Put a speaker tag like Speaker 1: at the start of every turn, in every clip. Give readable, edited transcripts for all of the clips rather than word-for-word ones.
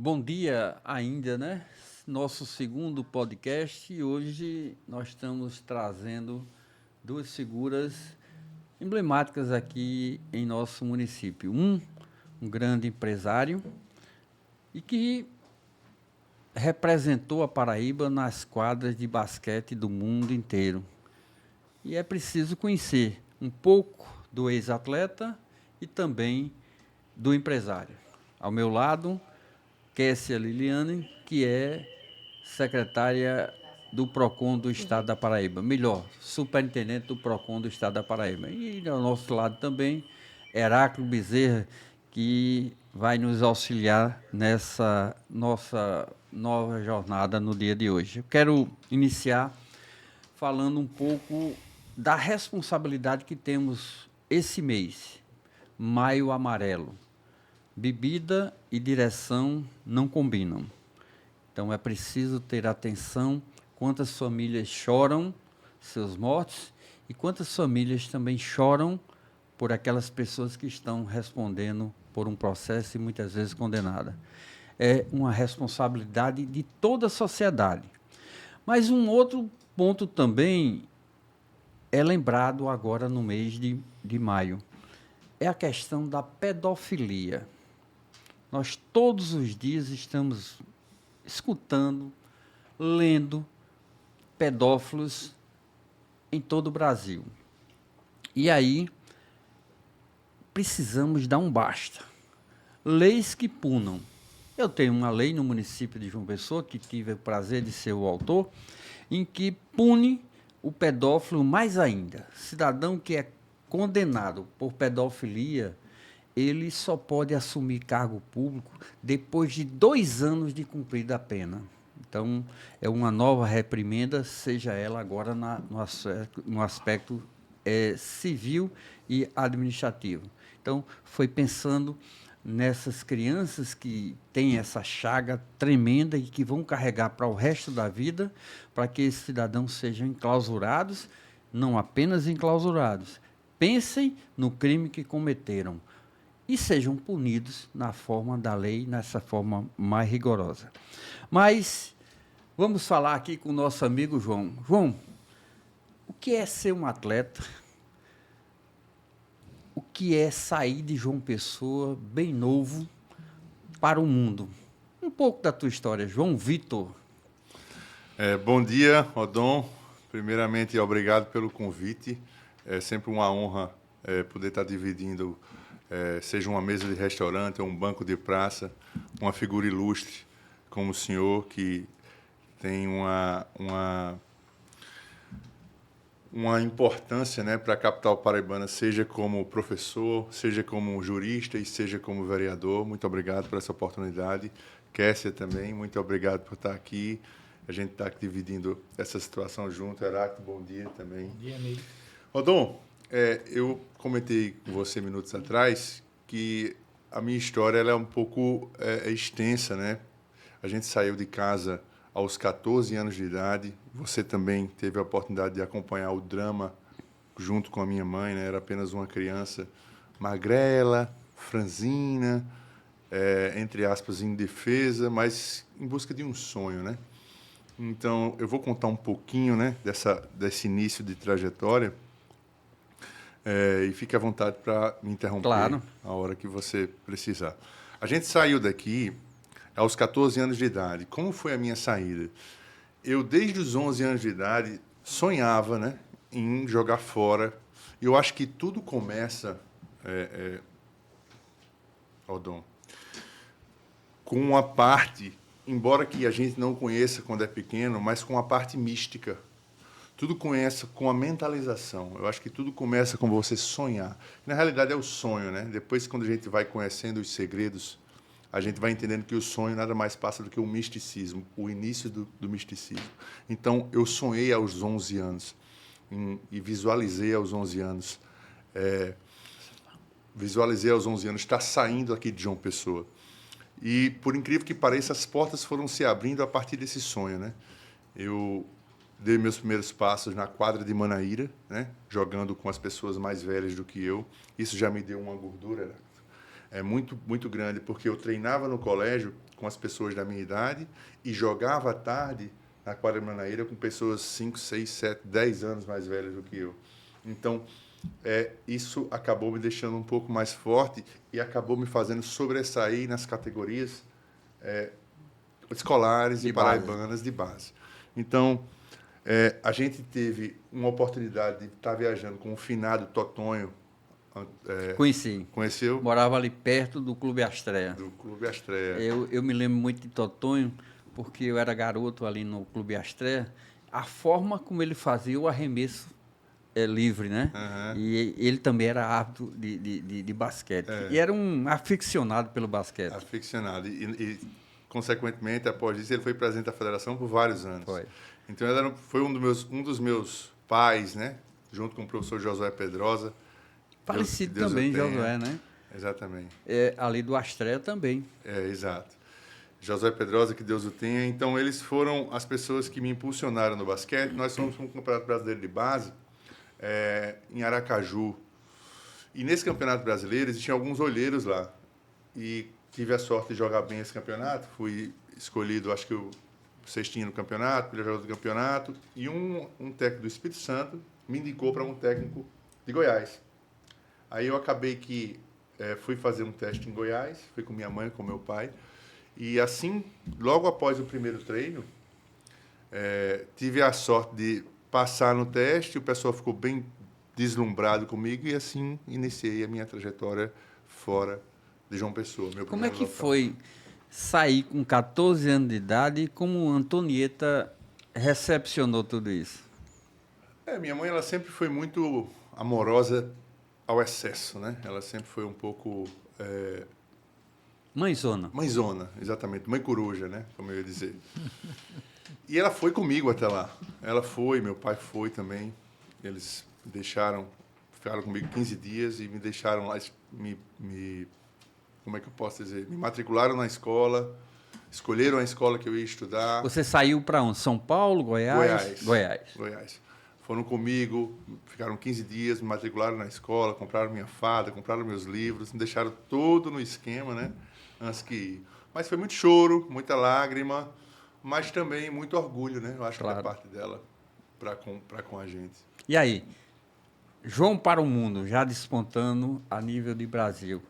Speaker 1: Bom dia ainda, né? Nosso segundo podcast e hoje nós estamos trazendo duas figuras emblemáticas aqui em nosso município. Um grande empresário e que representou a Paraíba nas quadras de basquete do mundo inteiro. E é preciso conhecer um pouco do ex-atleta e também do empresário. Ao meu lado, Kessia Liliane, que é secretária do PROCON do Estado da Paraíba. Melhor, superintendente do PROCON do Estado da Paraíba. E ao nosso lado também, Heráclio Bezerra, que vai nos auxiliar nessa nossa nova jornada no dia de hoje. Eu quero iniciar falando um pouco da responsabilidade que temos esse mês, Maio Amarelo. Bebida e direção não combinam. Então é preciso ter atenção quantas famílias choram seus mortos e quantas famílias também choram por aquelas pessoas que estão respondendo por um processo e muitas vezes condenada. É uma responsabilidade de toda a sociedade. Mas um outro ponto também é lembrado agora no mês de maio. É a questão da pedofilia. Nós todos os dias estamos escutando, lendo pedófilos em todo o Brasil. E aí precisamos dar um basta. Leis que punam. Eu tenho uma lei no município de João Pessoa, que tive o prazer de ser o autor, em que pune o pedófilo mais ainda. Cidadão que é condenado por pedofilia, ele só pode assumir cargo público depois de 2 anos de cumprida a pena. Então, é uma nova reprimenda, seja ela agora no aspecto civil e administrativo. Então, foi pensando nessas crianças que têm essa chaga tremenda e que vão carregar para o resto da vida, para que esses cidadãos sejam enclausurados, não apenas enclausurados, pensem no crime que cometeram e sejam punidos na forma da lei, nessa forma mais rigorosa. Mas vamos falar aqui com o nosso amigo João. João, o que é ser um atleta? O que é sair de João Pessoa, bem novo, para o mundo? Um pouco da tua história, João Vitor.
Speaker 2: Bom dia, Odon. Primeiramente, obrigado pelo convite. É sempre uma honra poder estar dividindo, seja uma mesa de restaurante ou um banco de praça, uma figura ilustre como o senhor, que tem uma importância, né, para a capital paraibana, seja como professor, seja como jurista e seja como vereador. Muito obrigado por essa oportunidade. Kessia também, muito obrigado por estar aqui. A gente está dividindo essa situação junto. Heráclito, bom dia também.
Speaker 3: Bom dia, amigo.
Speaker 2: Odon, eu comentei com você minutos atrás que a minha história ela é um pouco extensa, né? A gente saiu de casa aos 14 anos de idade. Você também teve a oportunidade de acompanhar o drama junto com a minha mãe, né? Era apenas uma criança magrela, franzina, entre aspas, indefesa, mas em busca de um sonho, né? Então, eu vou contar um pouquinho, né, desse início de trajetória, e fique à vontade para me interromper
Speaker 1: Claro.
Speaker 2: a hora que você precisar. A gente saiu daqui aos 14 anos de idade. Como foi a minha saída? Eu, desde os 11 anos de idade, sonhava, né, em jogar fora. Eu acho que tudo começa, Odon, com uma parte, embora que a gente não conheça quando é pequeno, mas com a parte mística. Tudo começa com a mentalização. Eu acho que tudo começa com você sonhar. Na realidade é o sonho, né? Depois, quando a gente vai conhecendo os segredos, a gente vai entendendo que o sonho nada mais passa do que o misticismo, o início do misticismo. Então, eu sonhei aos 11 anos e visualizei aos 11 anos. Visualizei aos 11 anos estar saindo aqui de João Pessoa. E, por incrível que pareça, as portas foram se abrindo a partir desse sonho, né? Eu dei meus primeiros passos na quadra de Manaíra, né? Jogando com as pessoas mais velhas do que eu. Isso já me deu uma gordura muito, muito grande, porque eu treinava no colégio com as pessoas da minha idade e jogava à tarde na quadra de Manaíra com pessoas 5, 6, 7, 10 anos mais velhas do que eu. Então, isso acabou me deixando um pouco mais forte e acabou me fazendo sobressair nas categorias escolares e paraibanas de base. Então, a gente teve uma oportunidade de estar viajando com o finado Totonho.
Speaker 1: Conheci.
Speaker 2: Conheceu?
Speaker 1: Morava ali perto do Clube Astreia.
Speaker 2: Do Clube Astreia.
Speaker 1: Eu me lembro muito de Totonho, porque eu era garoto ali no Clube Astreia. A forma como ele fazia o arremesso livre, né?
Speaker 2: Uhum.
Speaker 1: E ele também era árbitro de basquete. E era um aficionado pelo basquete.
Speaker 2: Aficionado. Consequentemente, após isso, ele foi presidente da federação por vários anos.
Speaker 1: Foi.
Speaker 2: Então, ele foi um dos meus pais, né? Junto com o professor Josué Pedrosa.
Speaker 1: Falecido também, Josué, né?
Speaker 2: Exatamente.
Speaker 1: Ali do Astreia também.
Speaker 2: Exato. Josué Pedrosa, que Deus o tenha. Então, eles foram as pessoas que me impulsionaram no basquete. Nós fomos para um campeonato brasileiro de base em Aracaju. E nesse campeonato brasileiro, existiam alguns olheiros lá. E tive a sorte de jogar bem esse campeonato. Fui escolhido, acho que o sextinho no campeonato, melhor jogador do campeonato. E um técnico do Espírito Santo me indicou para um técnico de Goiás. Aí eu acabei que fui fazer um teste em Goiás, fui com minha mãe, com meu pai. E assim, logo após o primeiro treino, tive a sorte de passar no teste, o pessoal ficou bem deslumbrado comigo e assim iniciei a minha trajetória fora de João Pessoa.
Speaker 1: Como é que foi sair com 14 anos de idade e como Antonieta recepcionou tudo isso?
Speaker 2: Minha mãe ela sempre foi muito amorosa ao excesso, né? Ela sempre foi um pouco...
Speaker 1: Mãezona.
Speaker 2: Mãezona, exatamente. Mãe coruja, né? Como eu ia dizer. E ela foi comigo até lá. Ela foi, meu pai foi também. Eles ficaram comigo 15 dias e me deixaram lá, como é que eu posso dizer? Me matricularam na escola, escolheram a escola que eu ia estudar.
Speaker 1: Você saiu para onde? São Paulo, Goiás?
Speaker 2: Goiás. Foram comigo, ficaram 15 dias, me matricularam na escola, compraram minha farda, compraram meus livros, me deixaram todo no esquema, né? Antes que ir. Mas foi muito choro, muita lágrima, mas também muito orgulho, né? Eu acho
Speaker 1: Claro.
Speaker 2: que da parte dela para com a gente.
Speaker 1: E aí? João para o mundo, já despontando a nível de Brasil.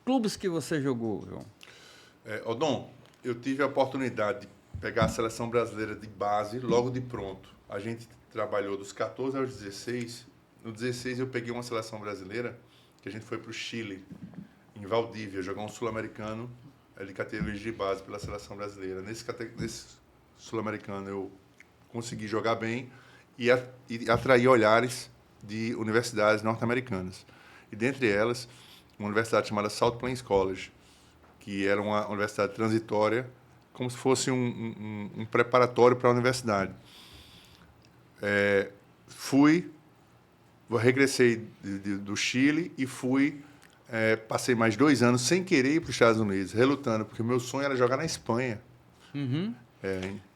Speaker 1: Clubes que você jogou, João?
Speaker 2: Odon, eu tive a oportunidade de pegar a seleção brasileira de base logo de pronto. A gente trabalhou dos 14 aos 16. No 16 eu peguei uma seleção brasileira que a gente foi para o Chile, em Valdívia, jogar um sul-americano de categoria de base pela seleção brasileira. Nesse sul-americano eu consegui jogar bem e atrair olhares de universidades norte-americanas. E dentre elas, uma universidade chamada South Plains College, que era uma universidade transitória, como se fosse um preparatório para a universidade. Regressei do Chile e passei mais 2 anos sem querer ir para os Estados Unidos, relutando, porque o meu sonho era jogar na Espanha.
Speaker 1: Uhum.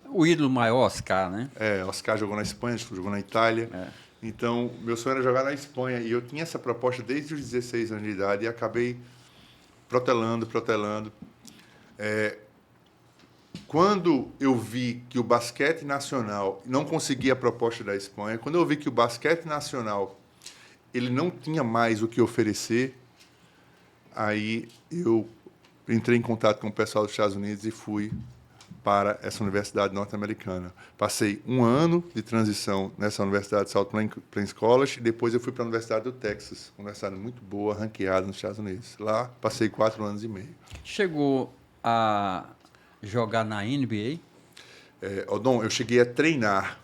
Speaker 1: O ídolo maior, Oscar, né?
Speaker 2: Oscar jogou na Espanha, jogou na Itália. Então, meu sonho era jogar na Espanha. E eu tinha essa proposta desde os 16 anos de idade e acabei protelando. Quando eu vi que o basquete nacional não conseguia a proposta da Espanha, quando eu vi que o basquete nacional ele não tinha mais o que oferecer, aí eu entrei em contato com o pessoal dos Estados Unidos e fui para essa universidade norte-americana. Passei 1 ano de transição nessa universidade, South Plains College, e depois eu fui para a Universidade do Texas, uma universidade muito boa, ranqueada nos Estados Unidos. Lá passei 4 anos e meio.
Speaker 1: Chegou a jogar na NBA?
Speaker 2: Odon, eu cheguei a treinar.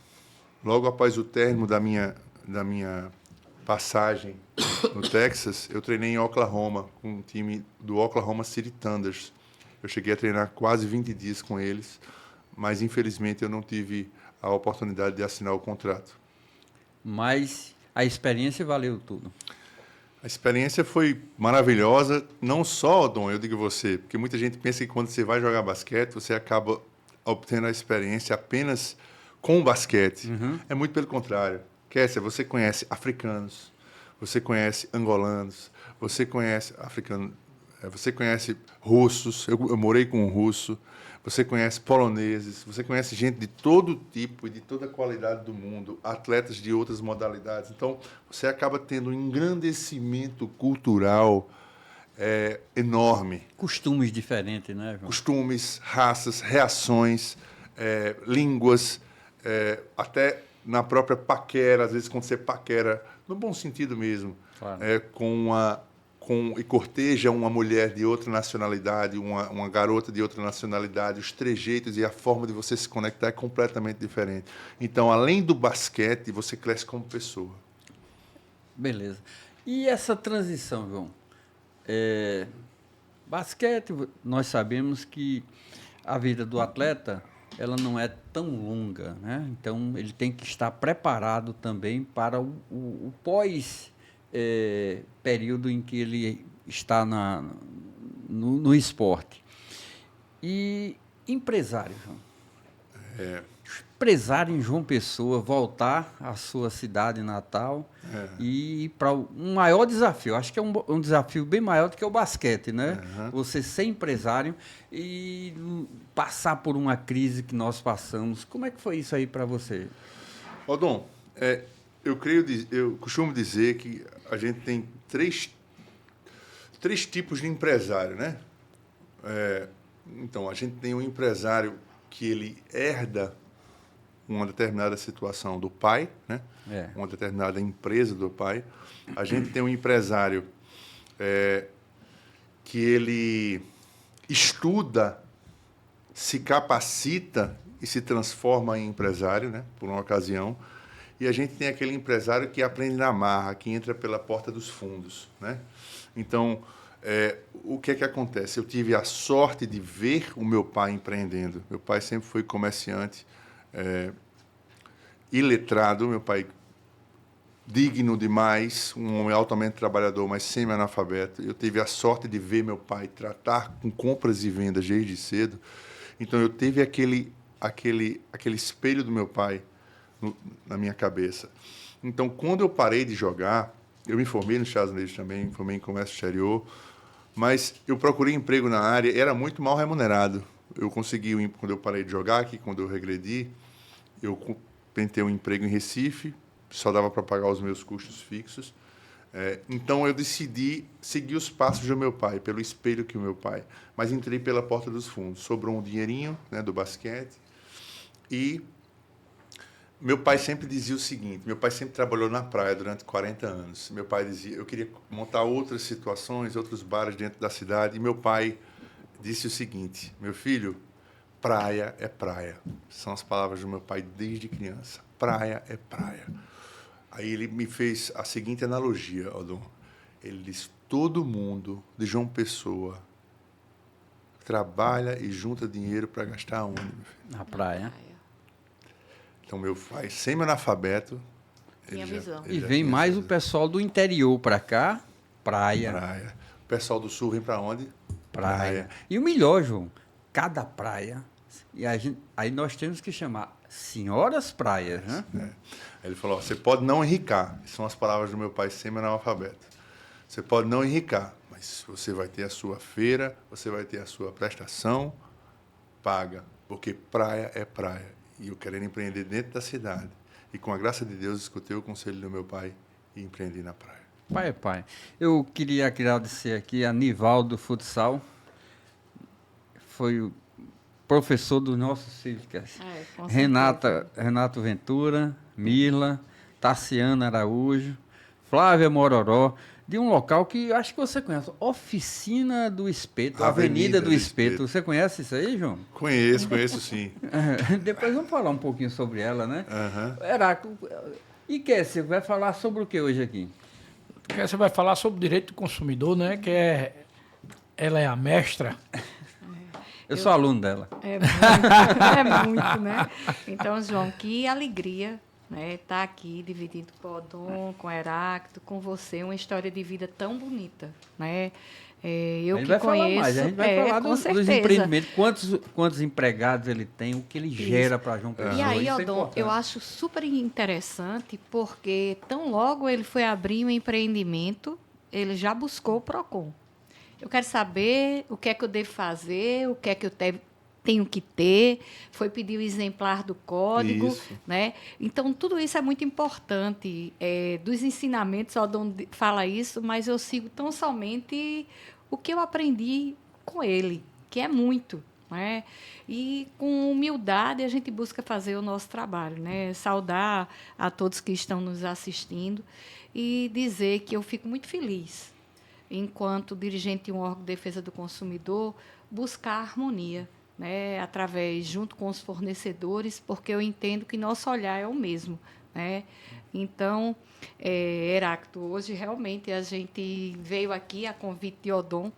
Speaker 2: Logo após o término da minha passagem no Texas, eu treinei em Oklahoma, com um time do Oklahoma City Thunders. Eu cheguei a treinar quase 20 dias com eles, mas infelizmente eu não tive a oportunidade de assinar o contrato.
Speaker 1: Mas a experiência valeu tudo.
Speaker 2: A experiência foi maravilhosa, não só, Dom, eu digo você, porque muita gente pensa que quando você vai jogar basquete, você acaba obtendo a experiência apenas com o basquete.
Speaker 1: Uhum.
Speaker 2: É muito pelo contrário. Kessia, você conhece africanos, você conhece angolanos, você conhece Você conhece russos, eu morei com um russo, você conhece poloneses, você conhece gente de todo tipo e de toda qualidade do mundo, atletas de outras modalidades. Então, você acaba tendo um engrandecimento cultural enorme.
Speaker 1: Costumes diferentes, né, João?
Speaker 2: Costumes, raças, reações, línguas, até na própria paquera, às vezes quando você paquera, no bom sentido mesmo,
Speaker 1: Claro.
Speaker 2: E corteja uma mulher de outra nacionalidade, uma garota de outra nacionalidade, os trejeitos e a forma de você se conectar é completamente diferente. Então, além do basquete, você cresce como pessoa.
Speaker 1: Beleza. E essa transição, João? Basquete, nós sabemos que a vida do atleta ela não é tão longa, né? Então ele tem que estar preparado também para o pós período em que ele está no esporte. E empresário, João? Empresário em João Pessoa, voltar à sua cidade natal e ir para um maior desafio. Acho que é um desafio bem maior do que o basquete, né? Você ser empresário e passar por uma crise que nós passamos. Como é que foi isso aí para você?
Speaker 2: Dom, eu costumo dizer que a gente tem três tipos de empresário, né? Então, a gente tem um empresário que ele herda uma determinada situação do pai, né? Uma determinada empresa do pai. A gente tem um empresário que ele estuda, se capacita e se transforma em empresário, né? Por uma ocasião. E a gente tem aquele empresário que aprende na marra, que entra pela porta dos fundos, né? Então, o que é que acontece? Eu tive a sorte de ver o meu pai empreendendo. Meu pai sempre foi comerciante, iletrado, meu pai digno demais, um homem altamente trabalhador, mas semi-analfabeto. Eu tive a sorte de ver meu pai tratar com compras e vendas desde cedo. Então, eu tive aquele espelho do meu pai na minha cabeça. Então, quando eu parei de jogar, eu me formei nos Estados Unidos também, me formei em comércio exterior, mas eu procurei emprego na área, era muito mal remunerado. Eu consegui, quando eu parei de jogar aqui, quando eu regredi, eu tentei um emprego em Recife, só dava para pagar os meus custos fixos. Então, eu decidi seguir os passos do meu pai, pelo espelho que o meu pai. Mas entrei pela porta dos fundos. Sobrou um dinheirinho, né, do basquete. E meu pai sempre dizia o seguinte, meu pai sempre trabalhou na praia durante 40 anos. Meu pai dizia, eu queria montar outras situações, outros bares dentro da cidade. E meu pai disse o seguinte, meu filho, praia é praia. São as palavras do meu pai desde criança. Praia é praia. Aí ele me fez a seguinte analogia, Odon. Ele disse, todo mundo de João Pessoa trabalha e junta dinheiro para gastar onde, meu filho?
Speaker 1: Na praia.
Speaker 2: Então, meu pai, semi-analfabeto...
Speaker 3: Tinha visão.
Speaker 1: E vem mais o pessoal do interior para cá, praia.
Speaker 2: Praia. O pessoal do sul vem para onde?
Speaker 1: Praia. E o melhor, João, cada praia, e aí nós temos que chamar senhoras praias, né?
Speaker 2: Aí ele falou, você pode não enricar. São as palavras do meu pai, semi-analfabeto. Você pode não enricar, mas você vai ter a sua feira, você vai ter a sua prestação paga, porque praia é praia. E eu querendo empreender dentro da cidade. E com a graça de Deus, escutei o conselho do meu pai e empreendi na praia.
Speaker 1: Pai. Eu queria agradecer aqui a Nivaldo Futsal. Foi o professor dos nossos filhos. Renato Ventura, Mila, Tassiana Araújo, Flávia Mororó, de um local que acho que você conhece, Oficina do Espeto, Avenida do Espeto. Você conhece isso aí, João?
Speaker 2: Conheço sim.
Speaker 1: Depois vamos falar um pouquinho sobre ela, né? Heráclito, e você vai falar sobre o que hoje aqui?
Speaker 4: Você vai falar sobre o direito do consumidor, né? Ela é a mestra.
Speaker 1: Eu sou aluno dela.
Speaker 3: É muito, né? Então, João, que alegria, né? Estar aqui dividindo com o Odon, com o Heráclito, com você, uma história de vida tão bonita, né? Eu que conheço,
Speaker 1: a gente vai falar dos empreendimentos, quantos empregados ele tem, o que ele gera para João Pessoa.
Speaker 3: E aí, Odon, eu acho super interessante, porque tão logo ele foi abrir um empreendimento, ele já buscou o PROCON. Eu quero saber o que é que eu devo fazer, o que é que eu tenho que ter, foi pedir o exemplar do código,
Speaker 2: Isso.
Speaker 3: né? Então, tudo isso é muito importante. Dos ensinamentos, o Odon fala isso, mas eu sigo tão somente o que eu aprendi com ele, que é muito. Né? E com humildade a gente busca fazer o nosso trabalho, né? Saudar a todos que estão nos assistindo e dizer que eu fico muito feliz, enquanto dirigente de um órgão de defesa do consumidor, buscar harmonia, né, através, junto com os fornecedores, porque eu entendo que nosso olhar é o mesmo. Né? Então, Heráclito, hoje realmente a gente veio aqui a convite de Odon,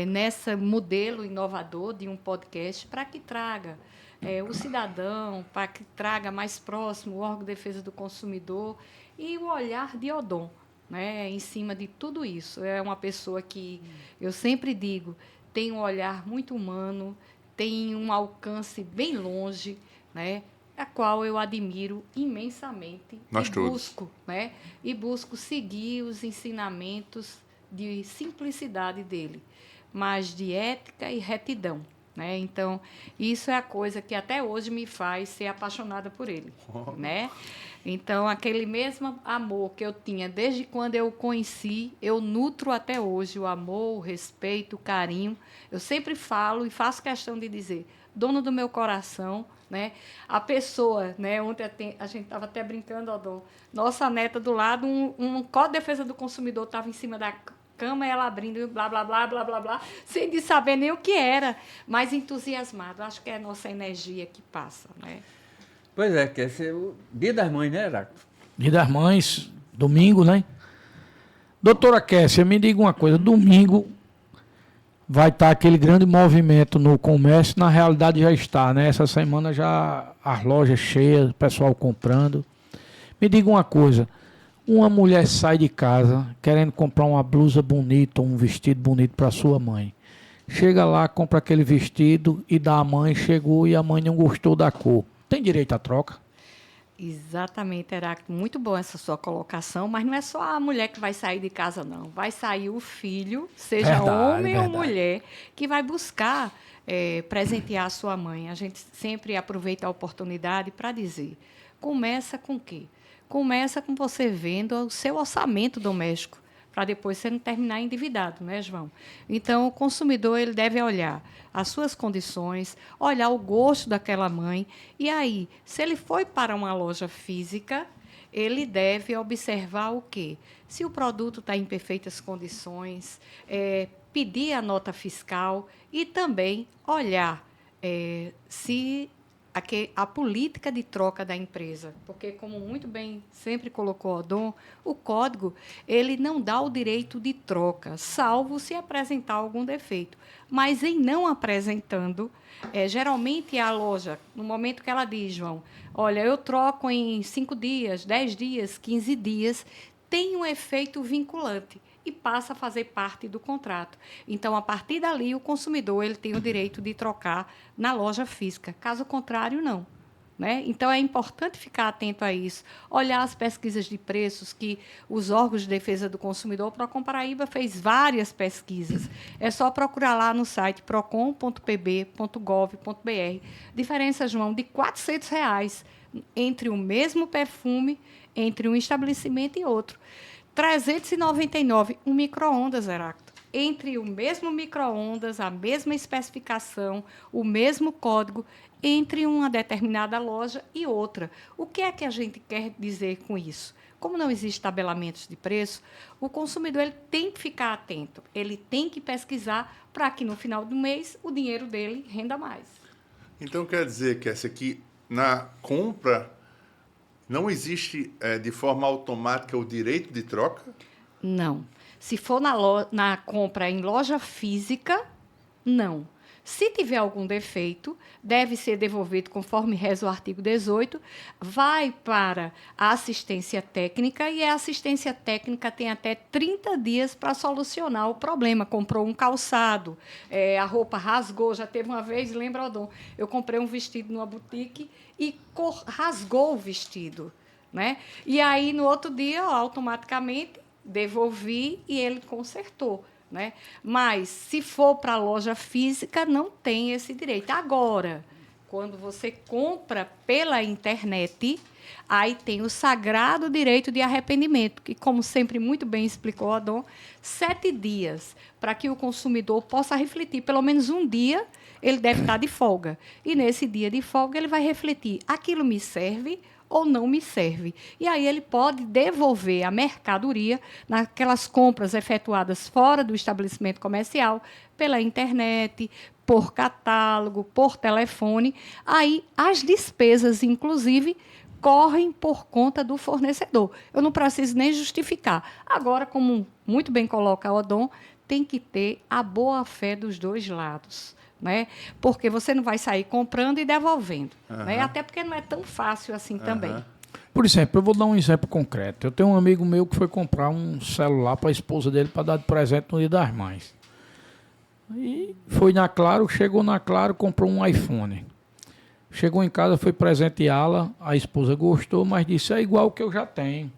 Speaker 3: nesse modelo inovador de um podcast, para que traga o cidadão, para que traga mais próximo o órgão de defesa do consumidor e o olhar de Odon, né, em cima de tudo isso. É uma pessoa que, eu sempre digo, tem um olhar muito humano, tem um alcance bem longe, né, a qual eu admiro imensamente.
Speaker 2: Nós todos.
Speaker 3: Busco seguir os ensinamentos de simplicidade dele, mas de ética e retidão. Né? Então, isso é a coisa que até hoje me faz ser apaixonada por ele. Né? Então, aquele mesmo amor que eu tinha desde quando eu o conheci, eu nutro até hoje o amor, o respeito, o carinho. Eu sempre falo e faço questão de dizer, dono do meu coração, né? A pessoa, né? Ontem a gente estava até brincando, Odon, nossa neta do lado, um Código de Defesa do Consumidor estava em cima da cama, ela abrindo, blá, blá, blá, blá, blá, blá, sem de saber nem o que era, mas entusiasmado. Acho que é a nossa energia que passa, né?
Speaker 1: Pois é, que esse é o Dia das Mães, né, Heráclito?
Speaker 4: Dia das Mães, domingo, né? Doutora Kessia, me diga uma coisa, domingo vai estar aquele grande movimento no comércio, na realidade já está, né? Essa semana já as lojas cheias, o pessoal comprando. Me diga uma coisa, uma mulher sai de casa querendo comprar uma blusa bonita, um vestido bonito para sua mãe. Chega lá, compra aquele vestido e dá à mãe, chegou e a mãe não gostou da cor. Tem direito à troca?
Speaker 3: Exatamente, Heráclito. Muito boa essa sua colocação, mas não é só a mulher que vai sair de casa, não. Vai sair o filho, seja
Speaker 4: Verdade,
Speaker 3: homem ou
Speaker 4: verdade.
Speaker 3: mulher, que vai buscar presentear a sua mãe. A gente sempre aproveita a oportunidade para dizer, começa com o quê? Começa com você vendo o seu orçamento doméstico, para depois você não terminar endividado, né, João? Então, o consumidor ele deve olhar as suas condições, olhar o gosto daquela mãe, e aí, se ele foi para uma loja física, ele deve observar o quê? Se o produto está em perfeitas condições, pedir a nota fiscal e também olhar se a política de troca da empresa, porque, como muito bem sempre colocou o Odon, o código ele não dá o direito de troca, salvo se apresentar algum defeito. Mas, em não apresentando, geralmente a loja, no momento que ela diz, João, olha, eu troco em 5 dias, 10 dias, 15 dias, tem um efeito vinculante e passa a fazer parte do contrato. Então, a partir dali, o consumidor ele tem o direito de trocar na loja física. Caso contrário, não. Né? Então, é importante ficar atento a isso. Olhar as pesquisas de preços que os órgãos de defesa do consumidor, o Procon Paraíba fez várias pesquisas. É só procurar lá no site procon.pb.gov.br. Diferença, João, de R$ 400 entre o mesmo perfume, entre um estabelecimento e outro. 399, um micro-ondas, Heráclito. Entre o mesmo micro-ondas, a mesma especificação, o mesmo código, entre uma determinada loja e outra. O que é que a gente quer dizer com isso? Como não existe tabelamentos de preço, o consumidor ele tem que ficar atento, ele tem que pesquisar para que, no final do mês, o dinheiro dele renda mais.
Speaker 2: Então, quer dizer que essa aqui, na compra, não existe de forma automática o direito de troca?
Speaker 3: Não. Se for na compra em loja física, não. Se tiver algum defeito, deve ser devolvido conforme reza o artigo 18, vai para a assistência técnica e a assistência técnica tem até 30 dias para solucionar o problema. Comprou um calçado, a roupa rasgou, já teve uma vez, lembra, Odon? Eu comprei um vestido numa boutique e rasgou o vestido. Né? E aí, no outro dia, automaticamente, devolvi e ele consertou. né? Mas, se for para a loja física, não tem esse direito. Agora, quando você compra pela internet, aí tem o sagrado direito de arrependimento, que, como sempre muito bem explicou a Dom, 7 dias, para que o consumidor possa refletir. Pelo menos um dia ele deve estar de folga. E, nesse dia de folga, ele vai refletir: aquilo me serve ou não me serve. E aí ele pode devolver a mercadoria naquelas compras efetuadas fora do estabelecimento comercial, pela internet, por catálogo, por telefone. Aí as despesas, inclusive, correm por conta do fornecedor. Eu não preciso nem justificar. Agora, como muito bem coloca o Odon, tem que ter a boa-fé dos dois lados, né? Porque você não vai sair comprando e devolvendo, né? Até porque não é tão fácil assim também.
Speaker 4: Por exemplo, eu vou dar um exemplo concreto. Eu tenho um amigo meu que foi comprar um celular para a esposa dele para dar de presente no Dia das Mães. E foi na Claro, chegou na Claro, comprou um iPhone. Chegou em casa, foi presenteá-la, a esposa gostou, mas disse: é igual o que eu já tenho.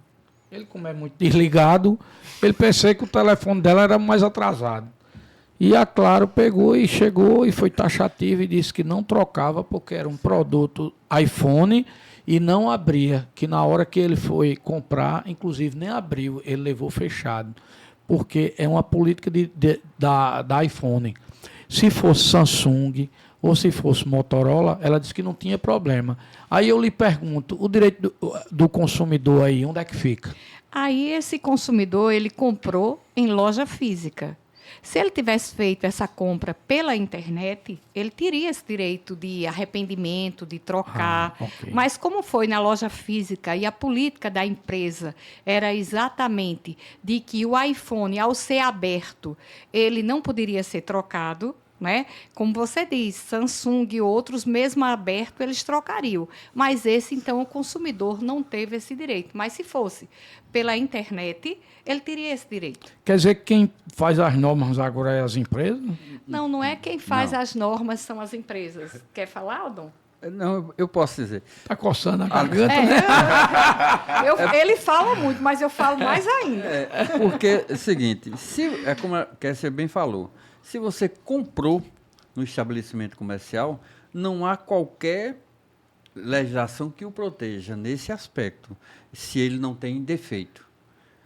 Speaker 4: Ele, como é muito desligado, ele pensou que o telefone dela era mais atrasado. E a Claro pegou e chegou e foi taxativa e disse que não trocava porque era um produto iPhone e não abria, que na hora que ele foi comprar, inclusive nem abriu, ele levou fechado, porque é uma política da iPhone. Se fosse Samsung ou se fosse Motorola, ela disse que não tinha problema. Aí eu lhe pergunto, o direito do consumidor aí, onde é que fica?
Speaker 3: Aí esse consumidor, ele comprou em loja física. Se ele tivesse feito essa compra pela internet, ele teria esse direito de arrependimento, de trocar.
Speaker 4: Ok.
Speaker 3: Mas como foi na loja física e a política da empresa era exatamente de que o iPhone, ao ser aberto, ele não poderia ser trocado, né? Como você diz, Samsung e outros, mesmo aberto, eles trocariam. Mas esse, então, o consumidor não teve esse direito. Mas se fosse pela internet, ele teria esse direito.
Speaker 4: Quer dizer que quem faz as normas agora é as empresas?
Speaker 3: Não, não é quem faz
Speaker 1: Não.
Speaker 3: as normas, são as empresas. Quer falar, Aldon?
Speaker 1: Não, eu posso dizer.
Speaker 4: Está coçando a garganta, né?
Speaker 3: Ele fala muito, mas eu falo mais ainda.
Speaker 1: Porque é o seguinte, é como a Kessia bem falou, se você comprou no estabelecimento comercial, não há qualquer legislação que o proteja nesse aspecto, se ele não tem defeito.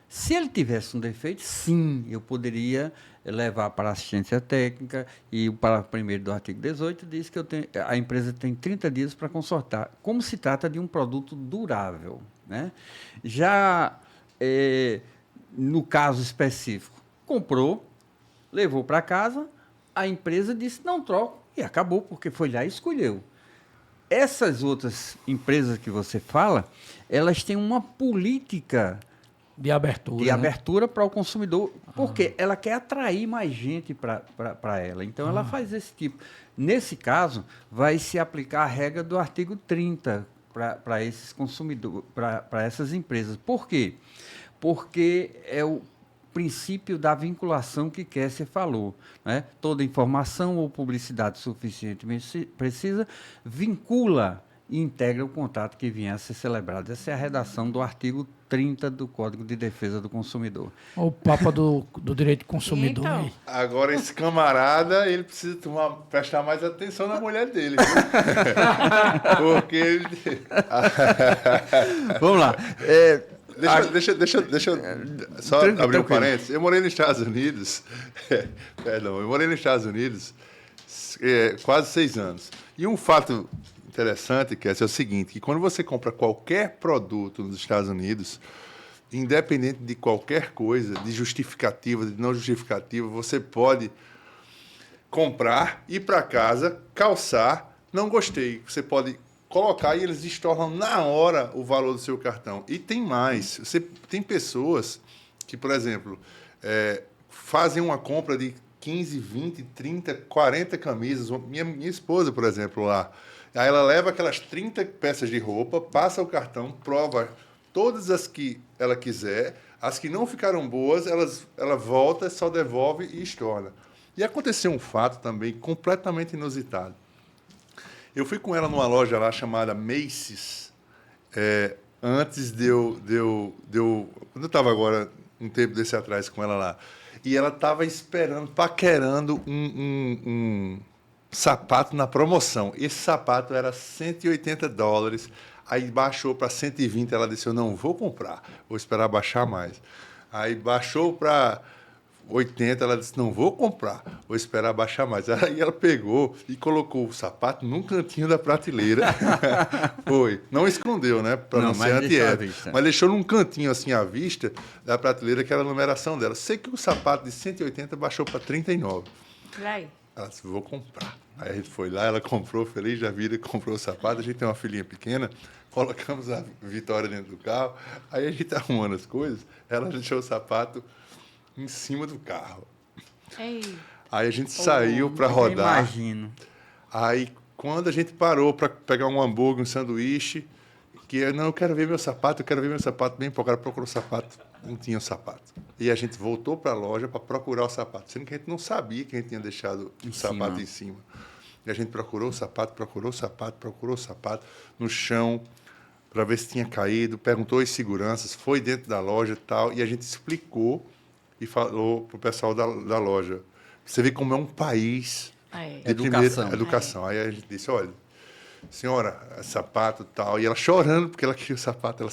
Speaker 1: Se ele tivesse um defeito, sim, eu poderia levar para a assistência técnica, e o parágrafo 1º do artigo 18 diz que a empresa tem 30 dias para consertar, como se trata de um produto durável, né? Já no caso específico, comprou, levou para casa, a empresa disse: não troco, e acabou, porque foi lá e escolheu. Essas outras empresas que você fala, elas têm uma política
Speaker 4: De abertura.
Speaker 1: de
Speaker 4: né?
Speaker 1: abertura para o consumidor, porque ela quer atrair mais gente para ela. Então, ela faz esse tipo. Nesse caso, vai se aplicar a regra do artigo 30 para esses consumidores, para essas empresas. Por quê? Porque é o princípio da vinculação que Kessia falou, né? Toda informação ou publicidade suficientemente precisa vincula e integra o contrato que vier a ser celebrado. Essa é a redação do artigo 30 do Código de Defesa do Consumidor.
Speaker 4: O Papa do Direito do Consumidor.
Speaker 3: Então.
Speaker 4: aí.
Speaker 2: Agora, esse camarada, ele precisa prestar mais atenção na mulher dele. Viu? Porque ele...
Speaker 1: Vamos lá.
Speaker 2: Deixa eu só abrir um parênteses. Eu morei nos Estados Unidos, quase 6 anos. E um fato interessante, que é o seguinte, que quando você compra qualquer produto nos Estados Unidos, independente de qualquer coisa, de justificativa, de não justificativa, você pode comprar, ir para casa, calçar, não gostei. Você pode colocar e eles estornam na hora o valor do seu cartão. E tem mais. Você tem pessoas que, por exemplo, fazem uma compra de 15, 20, 30, 40 camisas. Minha esposa, por exemplo, lá. Aí ela leva aquelas 30 peças de roupa, passa o cartão, prova todas as que ela quiser. As que não ficaram boas, ela volta, só devolve e estorna. E aconteceu um fato também completamente inusitado. Eu fui com ela numa loja lá chamada Macy's, antes quando eu estava agora um tempo desse atrás com ela lá. E ela estava esperando, paquerando um sapato na promoção. Esse sapato era $180. Aí baixou para 120. Ela disse: eu não vou comprar, vou esperar baixar mais. Aí baixou para 80, ela disse: não vou comprar, vou esperar baixar mais. Aí ela pegou e colocou o sapato num cantinho da prateleira. Foi. Não escondeu, né? Para não ser antiético. Mas deixou num cantinho assim à vista da prateleira, que era a numeração dela. Sei que o sapato de 180 baixou para 39.
Speaker 3: E aí?
Speaker 2: Ela disse: vou comprar. Aí a gente foi lá, ela comprou, feliz da vida, comprou o sapato. A gente tem uma filhinha pequena, colocamos a Vitória dentro do carro. Aí a gente arrumando as coisas, ela deixou o sapato em cima do carro.
Speaker 3: Ei.
Speaker 2: Aí a gente saiu para rodar.
Speaker 1: Imagino.
Speaker 2: Aí, quando a gente parou para pegar um hambúrguer, um sanduíche, eu quero ver meu sapato, eu quero ver meu sapato. Bem, o cara procurou o sapato, não tinha o sapato. E a gente voltou para a loja para procurar o sapato, sendo que a gente não sabia que a gente tinha deixado o sapato em cima. E a gente procurou o sapato no chão, para ver se tinha caído, perguntou às seguranças, foi dentro da loja e tal, e a gente explicou e falou para o pessoal da loja. Você vê como é um país de educação. Aí a gente disse: olha, senhora, sapato tal. E ela chorando, porque ela queria o sapato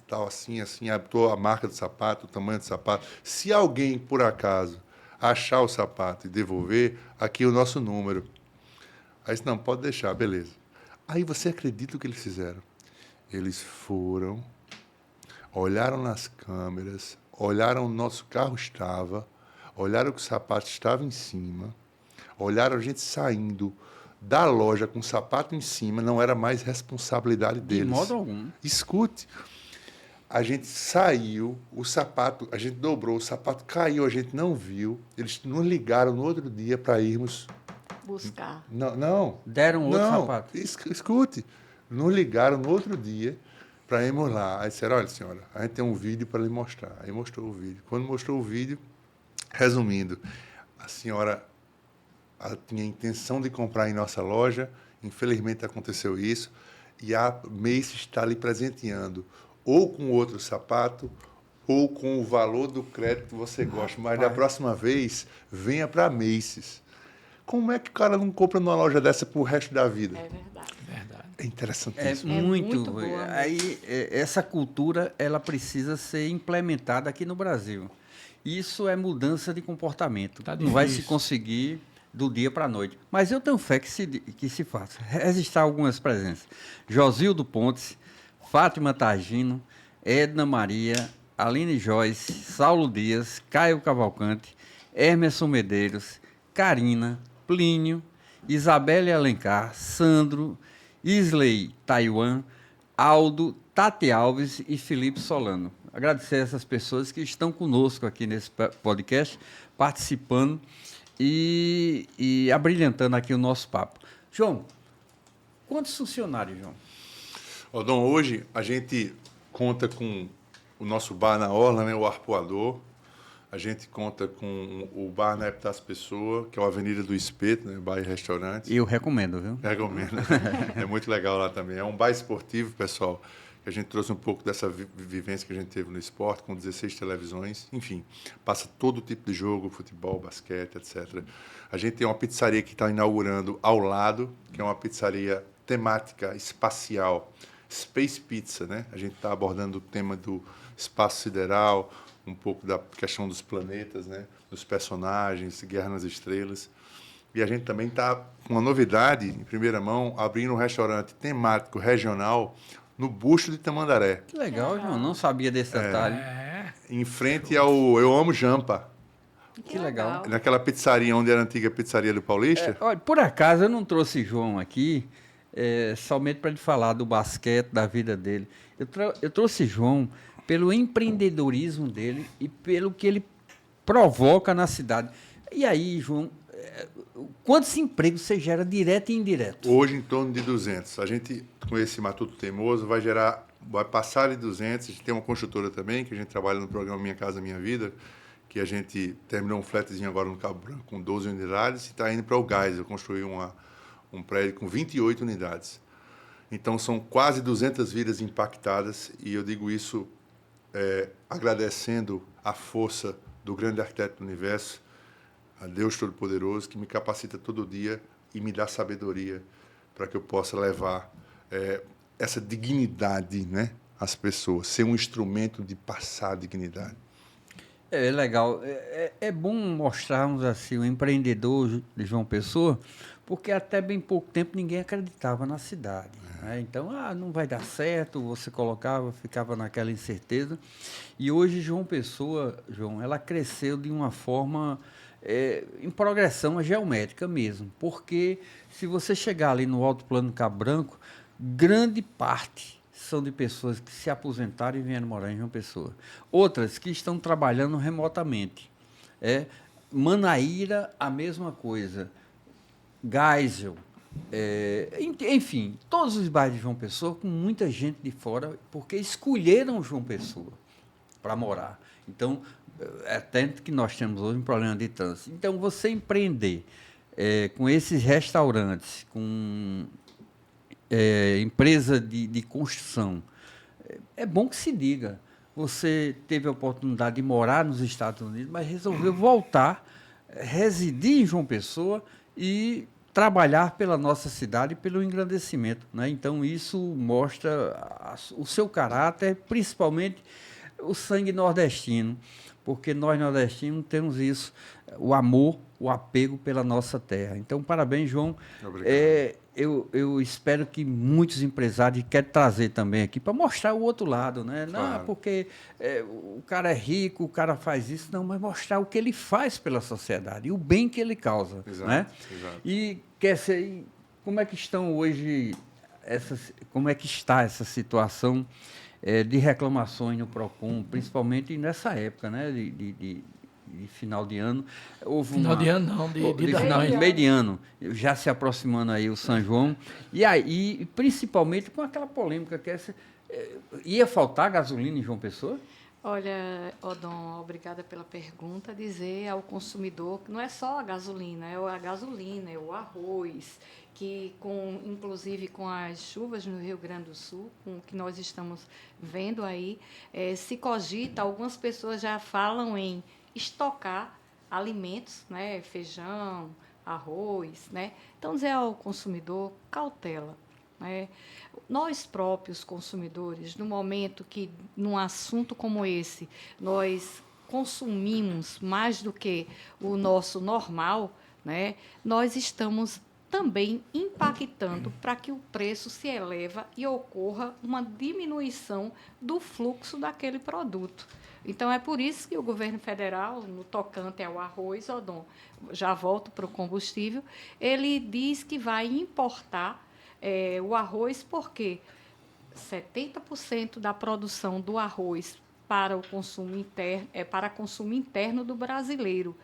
Speaker 2: tal, assim, botou a marca do sapato, o tamanho do sapato. Se alguém, por acaso, achar o sapato e devolver, aqui é o nosso número. Aí disse: não, pode deixar, beleza. Aí você acredita o que eles fizeram? Eles foram, olharam nas câmeras, olharam onde o nosso carro estava, olharam que o sapato estava em cima, olharam a gente saindo da loja com o sapato em cima, não era mais responsabilidade deles.
Speaker 1: De modo algum.
Speaker 2: Escute, a gente saiu, o sapato, a gente dobrou, o sapato caiu, a gente não viu, eles nos ligaram no outro dia para irmos...
Speaker 3: Buscar.
Speaker 2: Não.
Speaker 1: Deram outro sapato.
Speaker 2: Escute, nos ligaram no outro dia para irmos lá. Aí disseram: olha, senhora, a gente tem um vídeo para lhe mostrar. Aí mostrou o vídeo. Quando mostrou o vídeo, resumindo, a senhora tinha intenção de comprar em nossa loja, infelizmente aconteceu isso, e a Macy's está lhe presenteando ou com outro sapato ou com o valor do crédito que você gosta. Mas da próxima vez, venha para a Macy's. Como é que o cara não compra numa loja dessa pro resto da vida?
Speaker 3: É verdade.
Speaker 2: É interessantíssimo.
Speaker 1: É muito
Speaker 3: boa.
Speaker 1: Aí, essa cultura, ela precisa ser implementada aqui no Brasil. Isso é mudança de comportamento.
Speaker 4: Tá
Speaker 1: não vai se
Speaker 4: difícil.
Speaker 1: conseguir do dia para a noite. Mas eu tenho fé que se faça. Registrar algumas presenças. Josildo Pontes, Fátima Targino, Edna Maria, Aline Joyce, Saulo Dias, Caio Cavalcante, Emerson Medeiros, Karina, Plínio, Isabelle Alencar, Sandro, Isley Taiwan, Aldo, Tati Alves e Felipe Solano. Agradecer a essas pessoas que estão conosco aqui nesse podcast, participando e abrilhantando aqui o nosso papo. João, quantos funcionários, João?
Speaker 2: Dom, hoje a gente conta com o nosso bar na Orla, né, o Arpoador. A gente conta com o bar na Epitácio Pessoa, que é a Avenida do Espeto, né, bar e restaurante.
Speaker 1: Eu recomendo, viu?
Speaker 2: Recomendo. É muito legal lá também. É um bar esportivo, pessoal, que a gente trouxe um pouco dessa vivência que a gente teve no esporte, com 16 televisões. Enfim, passa todo tipo de jogo, futebol, basquete, etc. A gente tem uma pizzaria que está inaugurando ao lado, que é uma pizzaria temática espacial, Space Pizza, né? A gente está abordando o tema do espaço sideral, um pouco da questão dos planetas, né? Dos personagens, Guerra nas Estrelas. E a gente também está com uma novidade, em primeira mão, abrindo um restaurante temático regional no Busto de Tamandaré,
Speaker 1: Que legal, João. Não sabia desse detalhe.
Speaker 2: em frente ao Eu Amo Jampa,
Speaker 1: Que legal.
Speaker 2: naquela pizzaria onde era a antiga pizzaria do Paulista.
Speaker 1: Olha, por acaso eu não trouxe João aqui somente para ele falar do basquete, da vida dele. Eu trouxe João pelo empreendedorismo dele e pelo que ele provoca na cidade. E aí, João, quantos empregos você gera direto e indireto?
Speaker 2: Hoje, em torno de 200. A gente, com esse Matuto Teimoso, vai passar de 200. A gente tem uma construtora também, que a gente trabalha no programa Minha Casa Minha Vida, que a gente terminou um flatzinho agora no Cabo Branco com 12 unidades e está indo para o Gás. Eu construí um prédio com 28 unidades. Então, são quase 200 vidas impactadas e eu digo isso agradecendo a força do grande arquiteto do universo, a Deus Todo-Poderoso, que me capacita todo dia e me dá sabedoria para que eu possa levar essa dignidade, né, às pessoas, ser um instrumento de passar a dignidade.
Speaker 1: É legal. É bom mostrarmos assim o empreendedor de João Pessoa, porque até bem pouco tempo ninguém acreditava na cidade. Né? Então, não vai dar certo, você colocava, ficava naquela incerteza. E hoje João Pessoa, João, ela cresceu de uma forma em progressão geométrica mesmo. Porque se você chegar ali no Alto Plano Cabo Branco, grande parte são de pessoas que se aposentaram e vieram morar em João Pessoa. Outras que estão trabalhando remotamente. Manaíra, a mesma coisa. Geisel. Enfim, todos os bairros de João Pessoa com muita gente de fora, porque escolheram João Pessoa para morar. Então, tanto que nós temos hoje um problema de trânsito. Então, você empreender com esses restaurantes, com empresa de construção, é bom que se diga. Você teve a oportunidade de morar nos Estados Unidos, mas resolveu voltar, residir em João Pessoa e trabalhar pela nossa cidade e pelo engrandecimento. Né? Então, isso mostra o seu caráter, principalmente o sangue nordestino, porque nós nordestinos temos isso, o amor, o apego pela nossa terra. Então, parabéns, João.
Speaker 2: Obrigado.
Speaker 1: Eu espero que muitos empresários querem trazer também aqui para mostrar o outro lado, né?
Speaker 2: Claro.
Speaker 1: Não, porque o cara é rico, o cara faz isso, não, mas mostrar o que ele faz pela sociedade e o bem que ele causa.
Speaker 2: Exato,
Speaker 1: né?
Speaker 2: exato.
Speaker 1: E quer ser, como é que estão hoje, como é que está essa situação de reclamações no PROCON, principalmente nessa época, né? De final de ano. Houve
Speaker 4: Final de ano não, de
Speaker 1: meio de ano, já se aproximando aí o São João, e aí, principalmente com aquela polêmica que ia faltar gasolina em João Pessoa?
Speaker 3: Olha, Odon, obrigada pela pergunta. Dizer ao consumidor que não é só a gasolina, é o arroz, que inclusive com as chuvas no Rio Grande do Sul, com o que nós estamos vendo aí, se cogita, algumas pessoas já falam em estocar alimentos, né, feijão, arroz, né? Então, dizer ao consumidor, cautela. Né? Nós próprios consumidores, no momento que, num assunto como esse, nós consumimos mais do que o nosso normal, né? Nós estamos também impactando para que o preço se eleva e ocorra uma diminuição do fluxo daquele produto. Então, é por isso que o governo federal, no tocante ao arroz, Odon, já volto para o combustível, ele diz que vai importar o arroz, porque 70% da produção do arroz para o consumo interno para consumo interno do brasileiro,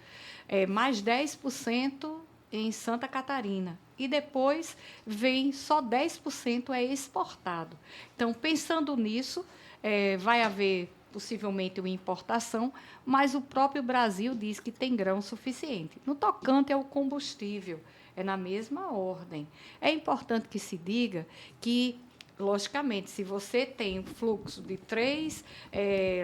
Speaker 3: mais 10% em Santa Catarina, e depois vem só 10% exportado. Então, pensando nisso, vai haver possivelmente uma importação, mas o próprio Brasil diz que tem grão suficiente. No tocante ao combustível, é na mesma ordem. É importante que se diga que, logicamente, se você tem um fluxo de 3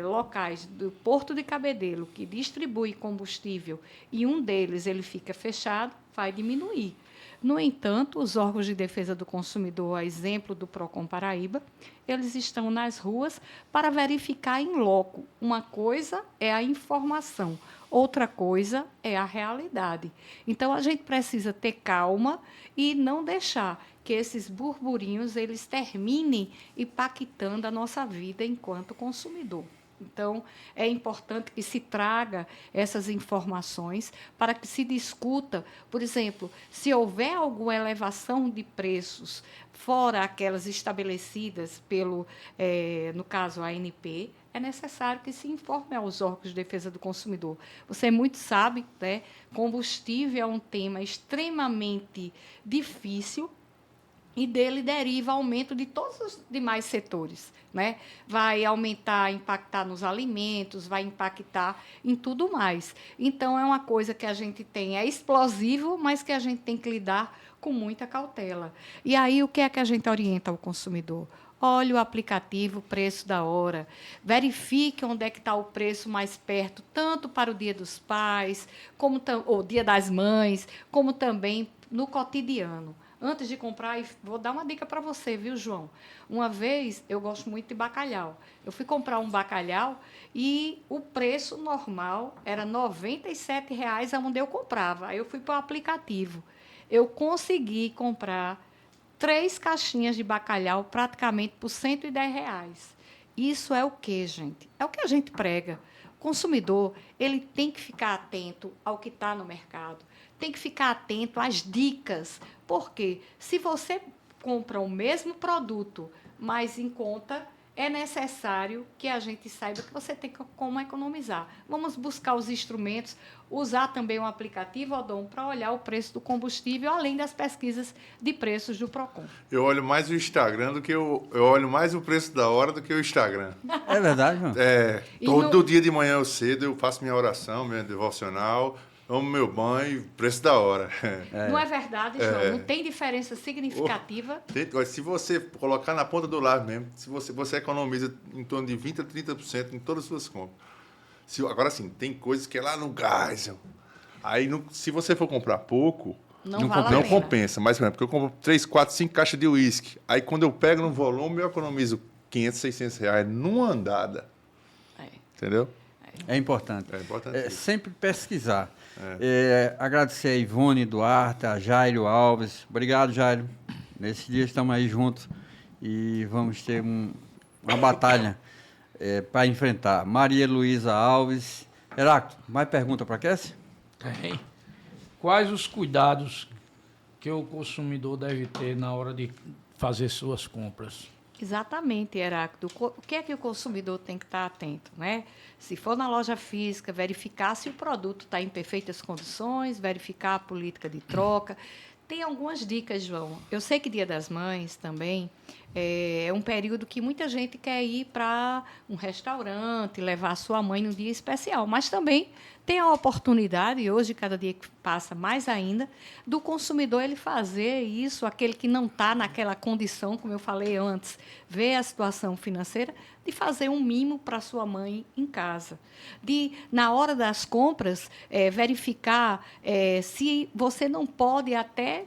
Speaker 3: locais do Porto de Cabedelo que distribui combustível e um deles ele fica fechado, vai diminuir. No entanto, os órgãos de defesa do consumidor, a exemplo do PROCON Paraíba, eles estão nas ruas para verificar em loco. Uma coisa é a informação, outra coisa é a realidade. Então, a gente precisa ter calma e não deixar que esses burburinhos eles terminem impactando a nossa vida enquanto consumidor. Então, é importante que se traga essas informações para que se discuta, por exemplo, se houver alguma elevação de preços fora aquelas estabelecidas pelo, no caso, a ANP, é necessário que se informe aos órgãos de defesa do consumidor. Você muito sabe, né, combustível é um tema extremamente difícil, e dele deriva aumento de todos os demais setores. Né? Vai aumentar, impactar nos alimentos, vai impactar em tudo mais. Então, é uma coisa que a gente tem, é explosivo, mas que a gente tem que lidar com muita cautela. E aí, o que é que a gente orienta ao consumidor? olhe o aplicativo Preço da Hora, verifique onde é que está o preço mais perto, tanto para o Dia dos Pais, como o Dia das Mães, como também no cotidiano. Antes de comprar, e vou dar uma dica para você, viu, João? Uma vez, eu gosto muito de bacalhau. Eu fui comprar um bacalhau e o preço normal era R$ 97,00 onde eu comprava. Aí eu fui para o aplicativo. Eu consegui comprar 3 caixinhas de bacalhau praticamente por R$ 110,00. Isso é o quê, gente? É o que a gente prega. O consumidor, ele tem que ficar atento ao que está no mercado, tem que ficar atento às dicas. Porque se você compra o mesmo produto, mas em conta, é necessário que a gente saiba que você tem como economizar. Vamos buscar os instrumentos, usar também um aplicativo, Odon, para olhar o preço do combustível, além das pesquisas de preços do Procon.
Speaker 2: Eu olho mais o Instagram do que eu olho mais o Preço da Hora do que o Instagram.
Speaker 1: É verdade, João?
Speaker 2: Todo dia de manhã eu cedo, eu faço minha oração, minha devocional, tomo meu banho, Preço da Hora.
Speaker 3: Não é verdade, João? Não tem diferença significativa?
Speaker 2: Se você colocar na ponta do lápis mesmo, se você economiza em torno de 20% a 30% em todas as suas compras. Agora sim, tem coisas que é lá no gás. Aí, se você for comprar pouco,
Speaker 3: não vale a pena.
Speaker 2: Compensa. Mas, por exemplo, porque eu compro 3, 4, 5 caixas de uísque. Aí, quando eu pego no volume, eu economizo R$ 500, R$ 600 numa andada. Entendeu?
Speaker 1: É importante.
Speaker 2: É importante.
Speaker 1: Sempre pesquisar. Agradecer a Ivone Duarte, a Jairo Alves. Obrigado, Jairo. Nesse dia estamos aí juntos e vamos ter uma batalha para enfrentar. Maria Luísa Alves. Heráclito, mais pergunta para a Kessia?
Speaker 4: Tem. Quais os cuidados que o consumidor deve ter na hora de fazer suas compras?
Speaker 3: Exatamente, Heráclito. O que é que o consumidor tem que estar atento, né? Se for na loja física, verificar se o produto está em perfeitas condições, verificar a política de troca. Tem algumas dicas, João. Eu sei que Dia das Mães também é um período que muita gente quer ir para um restaurante, levar a sua mãe num dia especial, mas também tem a oportunidade, e hoje, cada dia que passa mais ainda, do consumidor ele fazer isso, aquele que não está naquela condição, como eu falei antes, ver a situação financeira, de fazer um mimo para sua mãe em casa. De, na hora das compras, verificar se você não pode até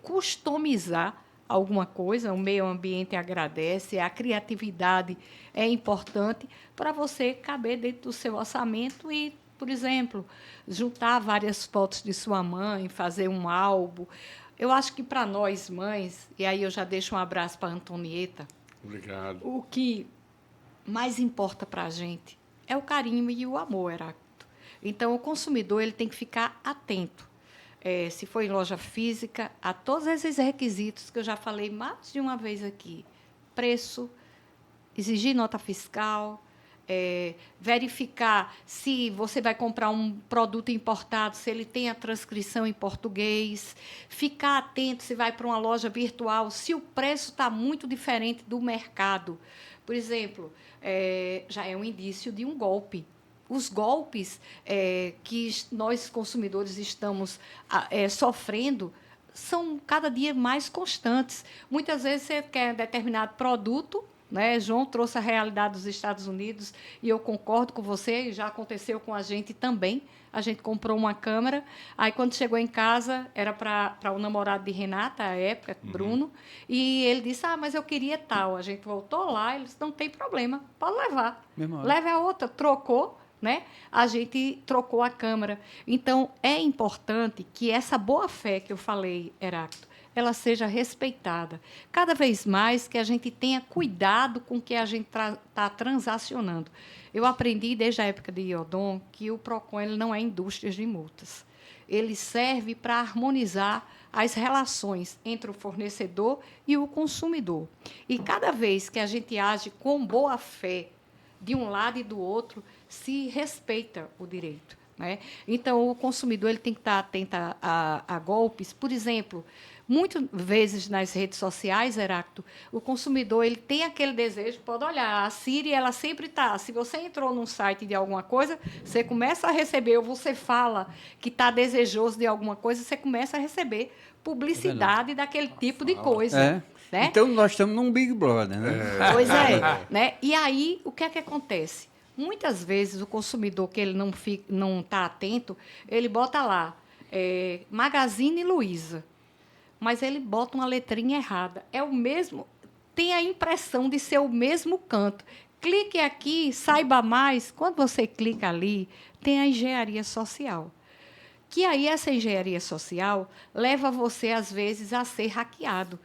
Speaker 3: customizar alguma coisa, o meio ambiente agradece, a criatividade é importante para você caber dentro do seu orçamento e, por exemplo, juntar várias fotos de sua mãe, fazer um álbum. Eu acho que para nós mães, e aí eu já deixo um abraço para a Antonieta.
Speaker 2: Obrigado.
Speaker 3: O que mais importa para a gente é o carinho e o amor, Heráclito. Então, o consumidor ele tem que ficar atento. Se for em loja física, a todos esses requisitos que eu já falei mais de uma vez aqui. Preço, exigir nota fiscal, verificar se você vai comprar um produto importado, se ele tem a transcrição em português, ficar atento se vai para uma loja virtual, se o preço está muito diferente do mercado. Por exemplo, já é um indício de um golpe. Os golpes que nós, consumidores, estamos sofrendo são cada dia mais constantes. Muitas vezes você quer determinado produto, né? João trouxe a realidade dos Estados Unidos e eu concordo com você, e já aconteceu com a gente também. A gente comprou uma câmera, aí quando chegou em casa, era para o namorado de Renata, à época, Bruno, e ele disse, mas eu queria tal. A gente voltou lá, ele disse, não tem problema, pode levar. Leve a outra, trocou, né? A gente trocou a câmera. Então, é importante que essa boa-fé que eu falei, Heráclito, ela seja respeitada. Cada vez mais que a gente tenha cuidado com o que a gente está transacionando. Eu aprendi desde a época de Iodon que o Procon ele não é indústria de multas. Ele serve para harmonizar as relações entre o fornecedor e o consumidor. E cada vez que a gente age com boa-fé de um lado e do outro, se respeita o direito, né? Então, o consumidor ele tem que estar atento a golpes. Por exemplo, muitas vezes nas redes sociais, Heráclito, o consumidor ele tem aquele desejo, pode olhar, a Siri ela sempre está. Se você entrou num site de alguma coisa, você começa a receber, ou você fala que está desejoso de alguma coisa, você começa a receber publicidade daquele tipo de coisa. né?
Speaker 1: Então, nós estamos num Big Brother, né?
Speaker 3: Pois é, né? E aí, o que é que acontece? Muitas vezes, o consumidor que ele não está atento, ele bota lá, Magazine Luiza, mas ele bota uma letrinha errada. É o mesmo, tem a impressão de ser o mesmo canto. Clique aqui, saiba mais. Quando você clica ali, tem a engenharia social. Que aí essa engenharia social leva você, às vezes, a ser hackeado.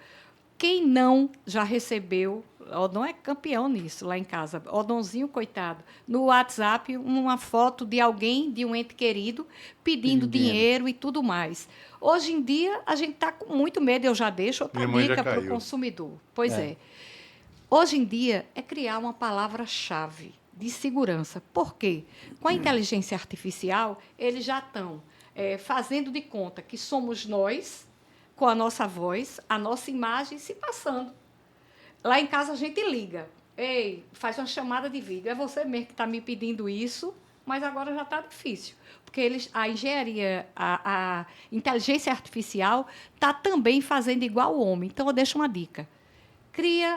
Speaker 3: Quem não já recebeu, Odon é campeão nisso lá em casa, Odonzinho, coitado, no WhatsApp, uma foto de alguém, de um ente querido, pedindo dinheiro e tudo mais. Hoje em dia, a gente está com muito medo, eu já deixo outra dica para o consumidor. Pois é. Hoje em dia, é criar uma palavra-chave de segurança. Por quê? Com a inteligência artificial, eles já estão fazendo de conta que somos nós, com a nossa voz, a nossa imagem se passando. Lá em casa, a gente liga. Ei, faz uma chamada de vídeo. É você mesmo que está me pedindo isso, mas agora já está difícil. Porque a engenharia, a inteligência artificial está também fazendo igual o homem. Então, eu deixo uma dica.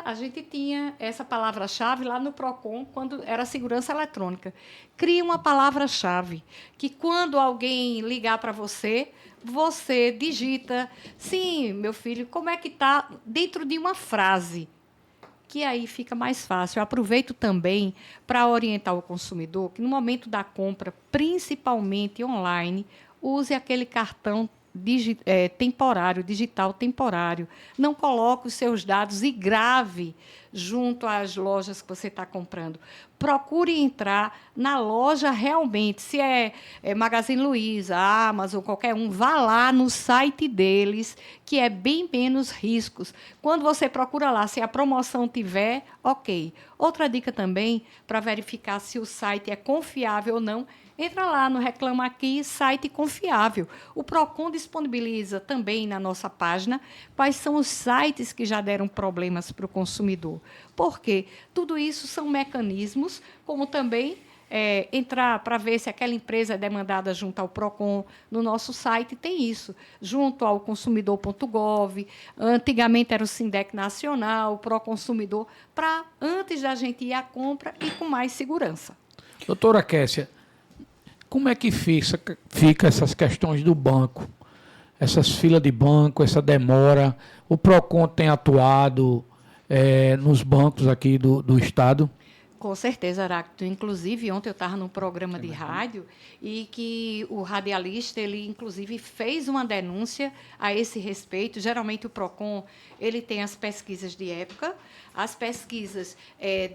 Speaker 3: A gente tinha essa palavra-chave lá no PROCON, quando era segurança eletrônica. Cria uma palavra-chave, que quando alguém ligar para você, você digita, sim, meu filho, como é que está? Dentro de uma frase, que aí fica mais fácil. Eu aproveito também para orientar o consumidor que, no momento da compra, principalmente online, use aquele cartão temporário, digital temporário. Não coloque os seus dados e grave junto às lojas que você está comprando. Procure entrar na loja realmente. Se é Magazine Luiza, Amazon, qualquer um, vá lá no site deles, que é bem menos riscos. Quando você procura lá, se a promoção tiver, ok. Outra dica também, para verificar se o site é confiável ou não, entra lá no Reclama Aqui, site confiável. O PROCON disponibiliza também na nossa página quais são os sites que já deram problemas para o consumidor. Por quê? Tudo isso são mecanismos, como também entrar para ver se aquela empresa é demandada junto ao PROCON. No nosso site tem isso, junto ao consumidor.gov. Antigamente era o Sindec Nacional, o Proconsumidor, para antes da gente ir à compra e com mais segurança.
Speaker 4: Doutora Kessia, como é que fica essas questões do banco? Essas filas de banco, essa demora? O PROCON tem atuado nos bancos aqui do Estado?
Speaker 3: Com certeza, Aracto. Inclusive, ontem eu estava num programa de rádio e que o radialista, ele, inclusive, fez uma denúncia a esse respeito. Geralmente, o PROCON ele tem as pesquisas de época, as pesquisas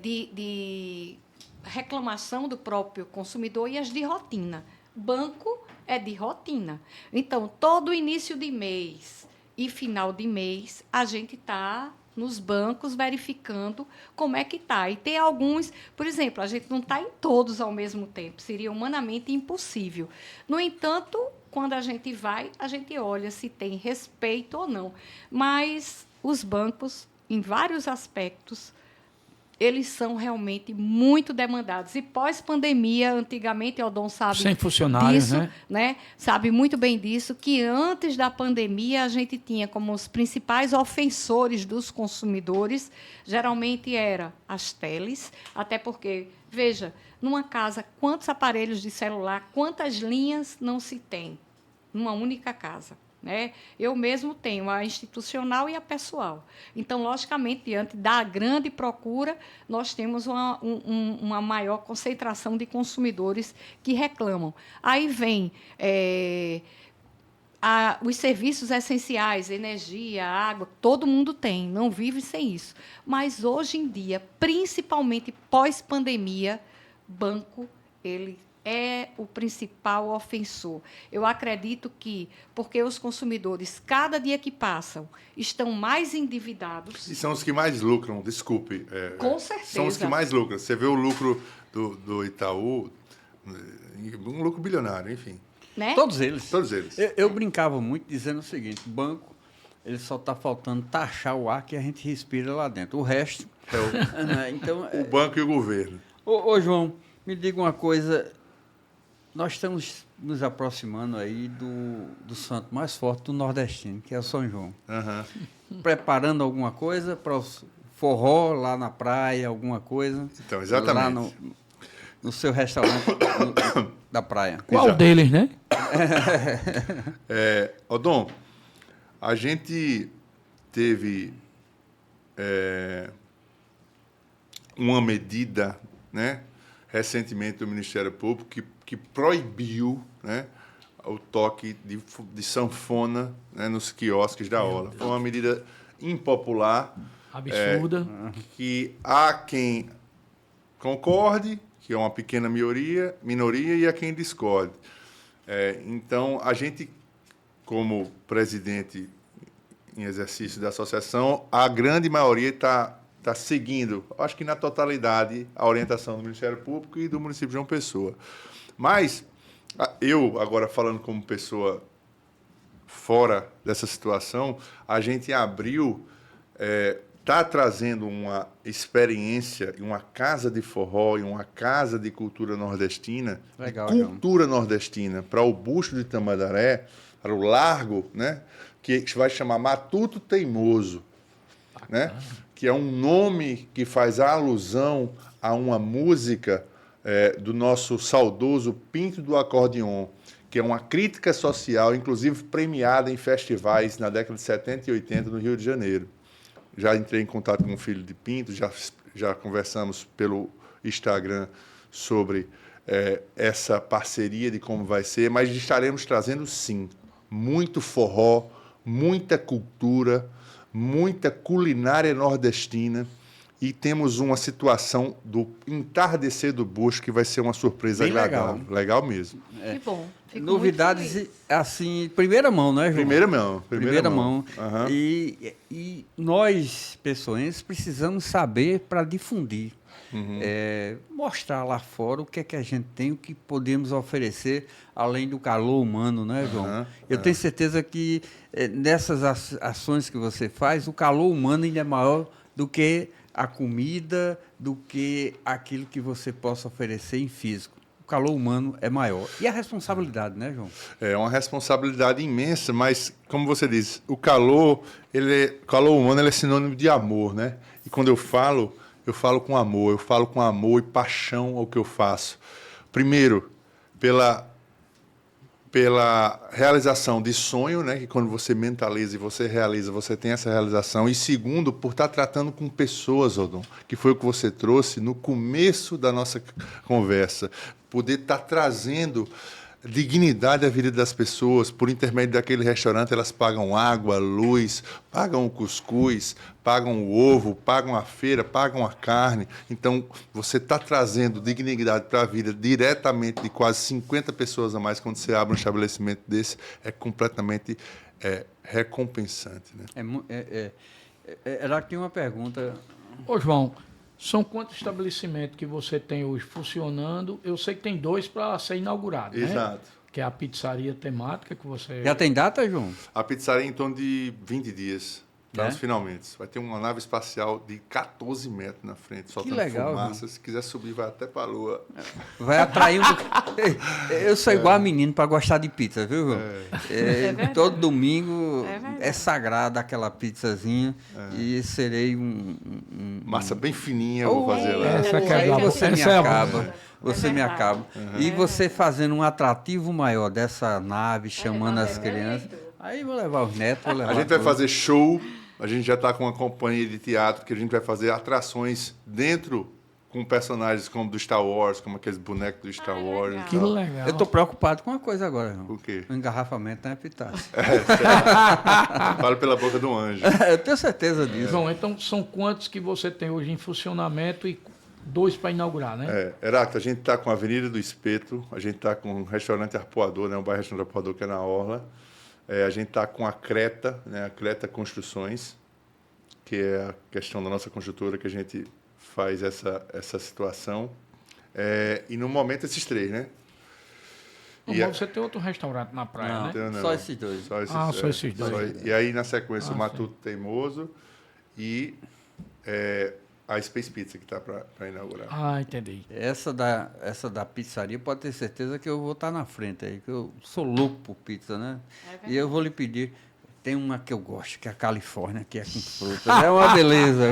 Speaker 3: de reclamação do próprio consumidor e as de rotina. Banco é de rotina. Então, todo início de mês e final de mês, a gente está nos bancos verificando como é que está. E tem alguns, por exemplo, a gente não está em todos ao mesmo tempo, seria humanamente impossível. No entanto, quando a gente olha se tem respeito ou não. Mas os bancos, em vários aspectos, eles são realmente muito demandados. E pós-pandemia, antigamente, o Odon sabe
Speaker 4: sem funcionários,
Speaker 3: disso, né? Sabe muito bem disso, que antes da pandemia a gente tinha como os principais ofensores dos consumidores, geralmente era as teles, até porque, veja, numa casa, quantos aparelhos de celular, quantas linhas não se tem numa única casa? Né? Eu mesmo tenho a institucional e a pessoal. Então, logicamente, diante da grande procura, nós temos uma maior concentração de consumidores que reclamam. Aí vem os serviços essenciais, energia, água, todo mundo tem, não vive sem isso. Mas, hoje em dia, principalmente pós-pandemia, banco, ele é o principal ofensor. Eu acredito que, porque os consumidores, cada dia que passam, estão mais endividados.
Speaker 2: E são os que mais lucram, desculpe.
Speaker 3: Com certeza.
Speaker 2: São os que mais lucram. Você vê o lucro do Itaú, um lucro bilionário, enfim.
Speaker 3: Né?
Speaker 1: Todos eles.
Speaker 2: Todos eles.
Speaker 1: Eu brincava muito dizendo o seguinte, o banco, ele só está faltando taxar o ar que a gente respira lá dentro. O resto... então,
Speaker 2: o banco e o governo.
Speaker 1: Ô, João, me diga uma coisa... Nós estamos nos aproximando aí do santo mais forte do nordestino, que é o São João.
Speaker 2: Uhum.
Speaker 1: preparando alguma coisa para os forró lá na praia, alguma coisa?
Speaker 2: Então, exatamente.
Speaker 1: Lá no seu restaurante da praia.
Speaker 4: Qual
Speaker 2: Exato.
Speaker 4: deles, né?
Speaker 2: Odon, a gente teve uma medida, né, recentemente do Ministério Público que proibiu, né, o toque de sanfona, né, nos quiosques da orla. Foi uma medida impopular,
Speaker 4: Absurda.
Speaker 2: que há quem concorde, que é uma pequena minoria, e há quem discorde. Então, a gente, como presidente em exercício da associação, a grande maioria está seguindo, acho que na totalidade, a orientação do Ministério Público e do município de João Pessoa. Mas, eu, agora falando como pessoa fora dessa situação, a gente em abril está trazendo uma experiência em uma casa de forró, em uma casa de cultura nordestina,
Speaker 1: Legal,
Speaker 2: cultura nordestina, para o busto de Tamandaré, para o largo, né, que vai chamar Matuto Teimoso, né, que é um nome que faz alusão a uma música do nosso saudoso Pinto do Acordeon, que é uma crítica social, inclusive premiada em festivais na década de 70 e 80 no Rio de Janeiro. Já entrei em contato com o filho de Pinto, já conversamos pelo Instagram sobre essa parceria de como vai ser, mas estaremos trazendo, sim, muito forró, muita cultura, muita culinária nordestina, e temos uma situação do entardecer do busto que vai ser uma surpresa
Speaker 1: Bem
Speaker 2: agradável. Legal mesmo.
Speaker 3: Que bom. Fico
Speaker 1: Novidades,
Speaker 3: muito feliz.
Speaker 1: assim, primeira mão, não é, João?
Speaker 2: Primeira mão. Aham.
Speaker 1: E nós, pessoenses, precisamos saber para difundir. Mostrar lá fora o que é que a gente tem, o que podemos oferecer, além do calor humano, né, João? Eu tenho certeza que nessas ações que você faz, o calor humano ainda é maior do que a comida, do que aquilo que você possa oferecer em físico. O calor humano é maior. E a responsabilidade, né, João?
Speaker 2: É uma responsabilidade imensa, mas, como você disse, o calor humano ele é sinônimo de amor, né? E quando eu falo com amor, eu falo com amor e paixão ao que eu faço. Primeiro, pela realização de sonho, né? Que quando você mentaliza e você realiza, você tem essa realização. E segundo, por estar tratando com pessoas, Odon, que foi o que você trouxe no começo da nossa conversa. Poder estar trazendo dignidade à vida das pessoas. Por intermédio daquele restaurante, elas pagam água, luz, pagam o cuscuz, pagam o ovo, pagam a feira, pagam a carne. Então, você está trazendo dignidade para a vida diretamente de quase 50 pessoas a mais quando você abre um estabelecimento desse, é completamente recompensante. Né?
Speaker 1: Era aqui uma pergunta.
Speaker 4: Ô, João, são quantos estabelecimentos que você tem hoje funcionando? Eu sei que tem 2 para ser inaugurado, né?
Speaker 2: Exato.
Speaker 4: Que é a pizzaria temática que você...
Speaker 1: Já tem data, João?
Speaker 2: A pizzaria em torno de 20 dias. Estamos finalmente. Vai ter uma nave espacial de 14 metros na frente, soltando
Speaker 1: legal,
Speaker 2: fumaça.
Speaker 1: viu?
Speaker 2: Se quiser subir, vai até para a lua.
Speaker 1: Vai atrair Eu sou igual a menino para gostar de pizza, viu, João?
Speaker 3: verdade.
Speaker 1: Todo domingo
Speaker 3: É verdade.
Speaker 1: é sagrada aquela pizzazinha e serei
Speaker 2: Massa bem fininha eu vou fazer lá.
Speaker 4: Essa que é
Speaker 1: Aí
Speaker 4: a
Speaker 1: você me
Speaker 4: essa é a
Speaker 1: acaba.
Speaker 4: boa.
Speaker 1: Você me
Speaker 3: verdade.
Speaker 1: acaba. E você fazendo um atrativo maior dessa nave, chamando as crianças. Aí vou levar os netos, vou levar
Speaker 2: A gente vai
Speaker 1: todos.
Speaker 2: fazer show, a gente já está com uma companhia de teatro que a gente vai fazer atrações dentro com personagens como do Star Wars, como aqueles bonecos do Star Wars.
Speaker 3: legal.
Speaker 2: E
Speaker 4: Que
Speaker 2: tal.
Speaker 4: legal.
Speaker 1: Eu estou preocupado com uma coisa agora, João.
Speaker 2: O quê?
Speaker 1: O engarrafamento na Epitácio.
Speaker 2: Fala pela boca do anjo.
Speaker 1: Eu tenho certeza disso.
Speaker 4: João, então são quantos que você tem hoje em funcionamento e 2 para inaugurar, né?
Speaker 2: Heracto, a gente está com a Avenida do Espeto, a gente está com o restaurante Arpoador, né, o bairro Restaurante Arpoador, que é na Orla. A gente está com a Creta, né, a Creta Construções, que é a questão da nossa construtora que a gente faz essa situação. E no momento esses 3, né?
Speaker 4: Mas
Speaker 2: E
Speaker 4: você tem outro restaurante na praia,
Speaker 1: Não.
Speaker 4: né?
Speaker 2: Então,
Speaker 1: Só esses dois.
Speaker 2: Só esses,
Speaker 4: Só esses dois.
Speaker 2: E aí, na sequência, o Matuto Teimoso e a Space Pizza, que está para inaugurar.
Speaker 4: Ah, entendi.
Speaker 1: Essa da pizzaria, pode ter certeza que eu vou estar na frente aí, que eu sou louco por pizza, né? E eu vou lhe pedir, tem uma que eu gosto, que é a Califórnia, que é com frutas. É uma beleza.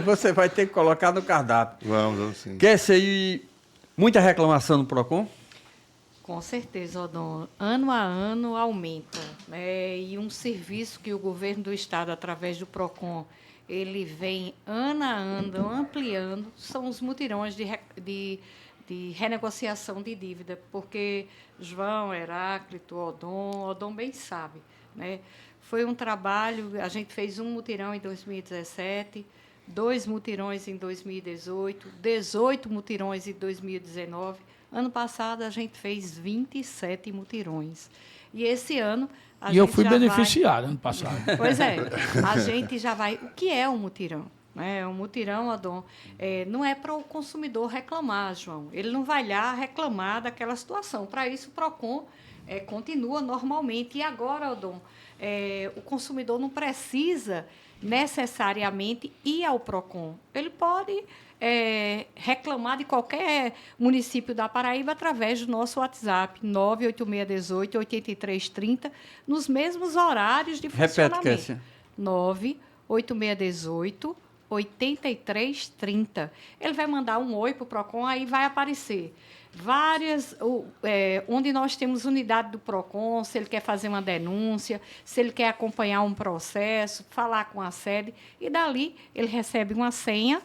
Speaker 1: Você vai ter que colocar no cardápio.
Speaker 2: Vamos sim.
Speaker 1: Quer ser muita reclamação no PROCON?
Speaker 3: Com certeza, Odon. Ano a ano aumenta, né? E um serviço que o governo do Estado, através do PROCON, ele vem ano a ano ampliando, são os mutirões de renegociação de dívida, porque João, Heráclito, Odon bem sabe, né? Foi um trabalho, a gente fez um mutirão em 2017, 2 mutirões em 2018, 18 mutirões em 2019. Ano passado, a gente fez 27 mutirões. E esse ano...
Speaker 4: E eu fui beneficiário ano passado.
Speaker 3: Pois é, a gente já vai... O que é um mutirão? Um mutirão, Odon, não é para o consumidor reclamar, João. Ele não vai lá reclamar daquela situação. Para isso, o PROCON continua normalmente. E agora, Odon, o consumidor não precisa necessariamente ir ao PROCON. Ele pode reclamar de qualquer município da Paraíba através do nosso WhatsApp, 98618-8330, nos mesmos horários de funcionamento.
Speaker 1: Repete, Kessia.
Speaker 3: 98618-8330. Ele vai mandar um oi para o PROCON, aí vai aparecer várias, onde nós temos unidade do PROCON, se ele quer fazer uma denúncia, se ele quer acompanhar um processo, falar com a sede, e dali ele recebe uma senha.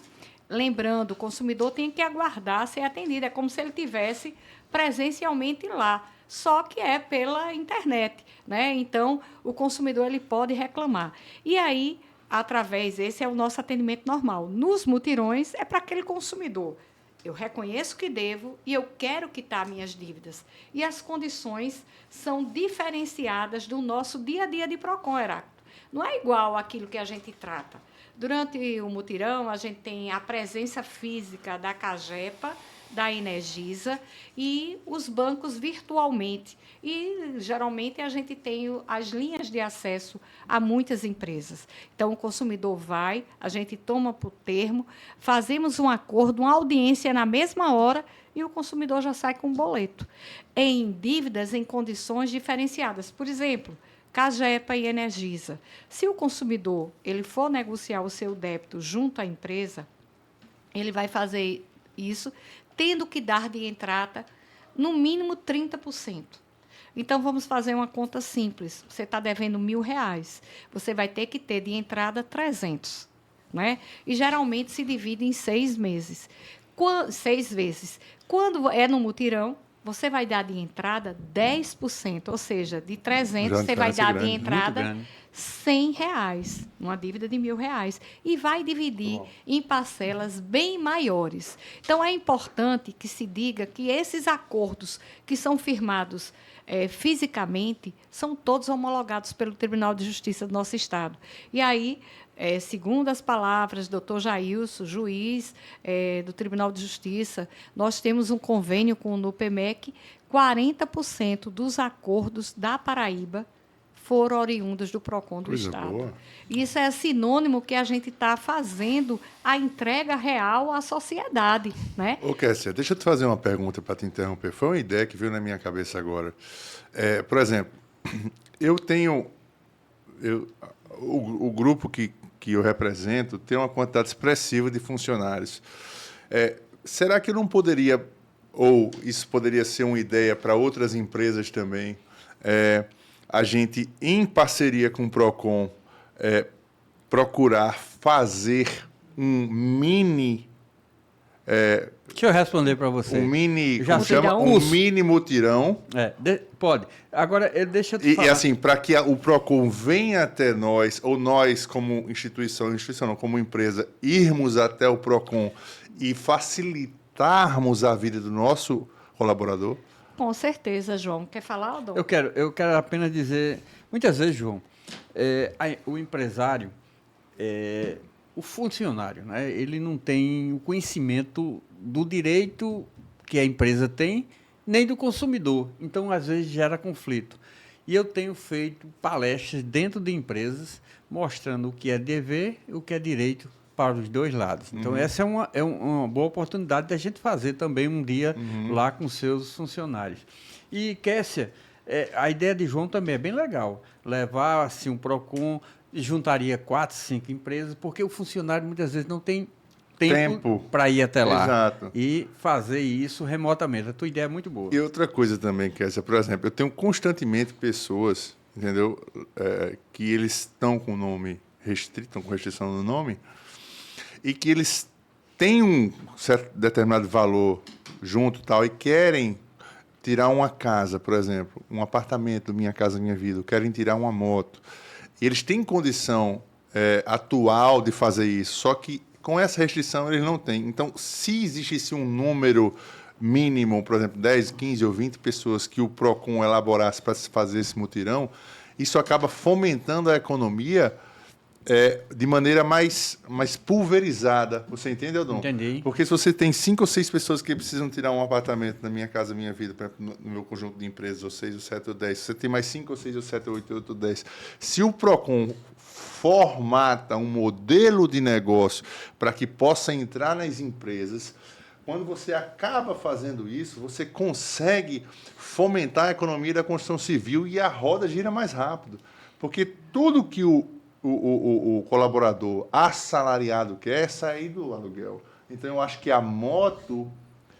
Speaker 3: Lembrando, o consumidor tem que aguardar ser atendido, é como se ele tivesse presencialmente lá, só que é pela internet, né? Então, o consumidor ele pode reclamar. E aí, esse é o nosso atendimento normal. Nos mutirões, é para aquele consumidor. Eu reconheço que devo e eu quero quitar minhas dívidas. E as condições são diferenciadas do nosso dia a dia de PROCON, Heráclito. Não é igual àquilo que a gente trata. Durante o mutirão, a gente tem a presença física da CAGEPA, da Energisa e os bancos virtualmente. E, geralmente, a gente tem as linhas de acesso a muitas empresas. Então, o consumidor vai, a gente toma por termo, fazemos um acordo, uma audiência na mesma hora e o consumidor já sai com um boleto. Em dívidas em condições diferenciadas. Por exemplo, CAGEPA e Energisa. Se o consumidor ele for negociar o seu débito junto à empresa, ele vai fazer isso tendo que dar de entrada, no mínimo, 30%. Então, vamos fazer uma conta simples. Você está devendo R$1.000. Você vai ter que ter de entrada 300. Né? E, geralmente, se divide em 6 meses. 6 vezes. Quando é no mutirão, você vai dar de entrada 10%, ou seja, de 300, você vai dar de entrada R$100, uma dívida de R$1.000, e vai dividir em parcelas bem maiores. Então, é importante que se diga que esses acordos que são firmados fisicamente são todos homologados pelo Tribunal de Justiça do nosso Estado. E aí, segundo as palavras do Dr. Jailson, juiz do Tribunal de Justiça, nós temos um convênio com o NUPEMEC, 40% dos acordos da Paraíba foram oriundos do PROCON do Estado. Boa. Isso é sinônimo que a gente está fazendo a entrega real à sociedade. Né?
Speaker 2: Ô, Kessia, deixa eu te fazer uma pergunta para te interromper. Foi uma ideia que veio na minha cabeça agora. Por exemplo, o grupo que eu represento tem uma quantidade expressiva de funcionários. Será que não poderia, ou isso poderia ser uma ideia para outras empresas também, a gente, em parceria com o PROCON, procurar fazer um mini...
Speaker 1: Deixa eu responder para você.
Speaker 2: Um mini...
Speaker 1: Já chama
Speaker 2: um mini mutirão.
Speaker 1: Pode. Agora, deixa eu te falar.
Speaker 2: E assim, para que o PROCON venha até nós, ou nós, como instituição não, como empresa, irmos até o PROCON e facilitarmos a vida do nosso colaborador?
Speaker 3: Com certeza, João. Quer falar, Odon?
Speaker 1: Eu quero apenas dizer... Muitas vezes, João, o empresário, o funcionário, né, ele não tem o conhecimento do direito que a empresa tem, nem do consumidor. Então, às vezes, gera conflito. E eu tenho feito palestras dentro de empresas mostrando o que é dever e o que é direito para os dois lados. Então, essa é uma boa oportunidade da gente fazer também um dia lá com seus funcionários. E, Kessia, A ideia de João também é bem legal. Levar assim, um PROCON, juntaria 4, 5 empresas, porque o funcionário muitas vezes não tem tempo para ir até lá.
Speaker 2: Exato.
Speaker 1: E fazer isso remotamente. A tua ideia é muito boa.
Speaker 2: E outra coisa também, Kessia, por exemplo, eu tenho constantemente pessoas, entendeu, que eles estão com o nome restrito, estão com restrição no nome, e que eles têm um certo determinado valor junto tal, e querem tirar uma casa, por exemplo, um apartamento, Minha Casa Minha Vida, querem tirar uma moto. E eles têm condição atual de fazer isso, só que com essa restrição eles não têm. Então, se existisse um número mínimo, por exemplo, 10, 15 ou 20 pessoas que o PROCON elaborasse para fazer esse mutirão, isso acaba fomentando a economia de maneira mais pulverizada. Você entende, Aldon?
Speaker 1: Entendi.
Speaker 2: Porque se você tem 5 ou 6 pessoas que precisam tirar um apartamento na Minha Casa Minha Vida, por exemplo, no meu conjunto de empresas, ou 6, ou 7, ou 10, você tem mais 5, ou 6, ou 7, ou 8, ou 10. Se o PROCON formata um modelo de negócio para que possa entrar nas empresas, quando você acaba fazendo isso, você consegue fomentar a economia da construção civil e a roda gira mais rápido. Porque tudo que o colaborador assalariado quer é sair do aluguel. Então, eu acho que a moto,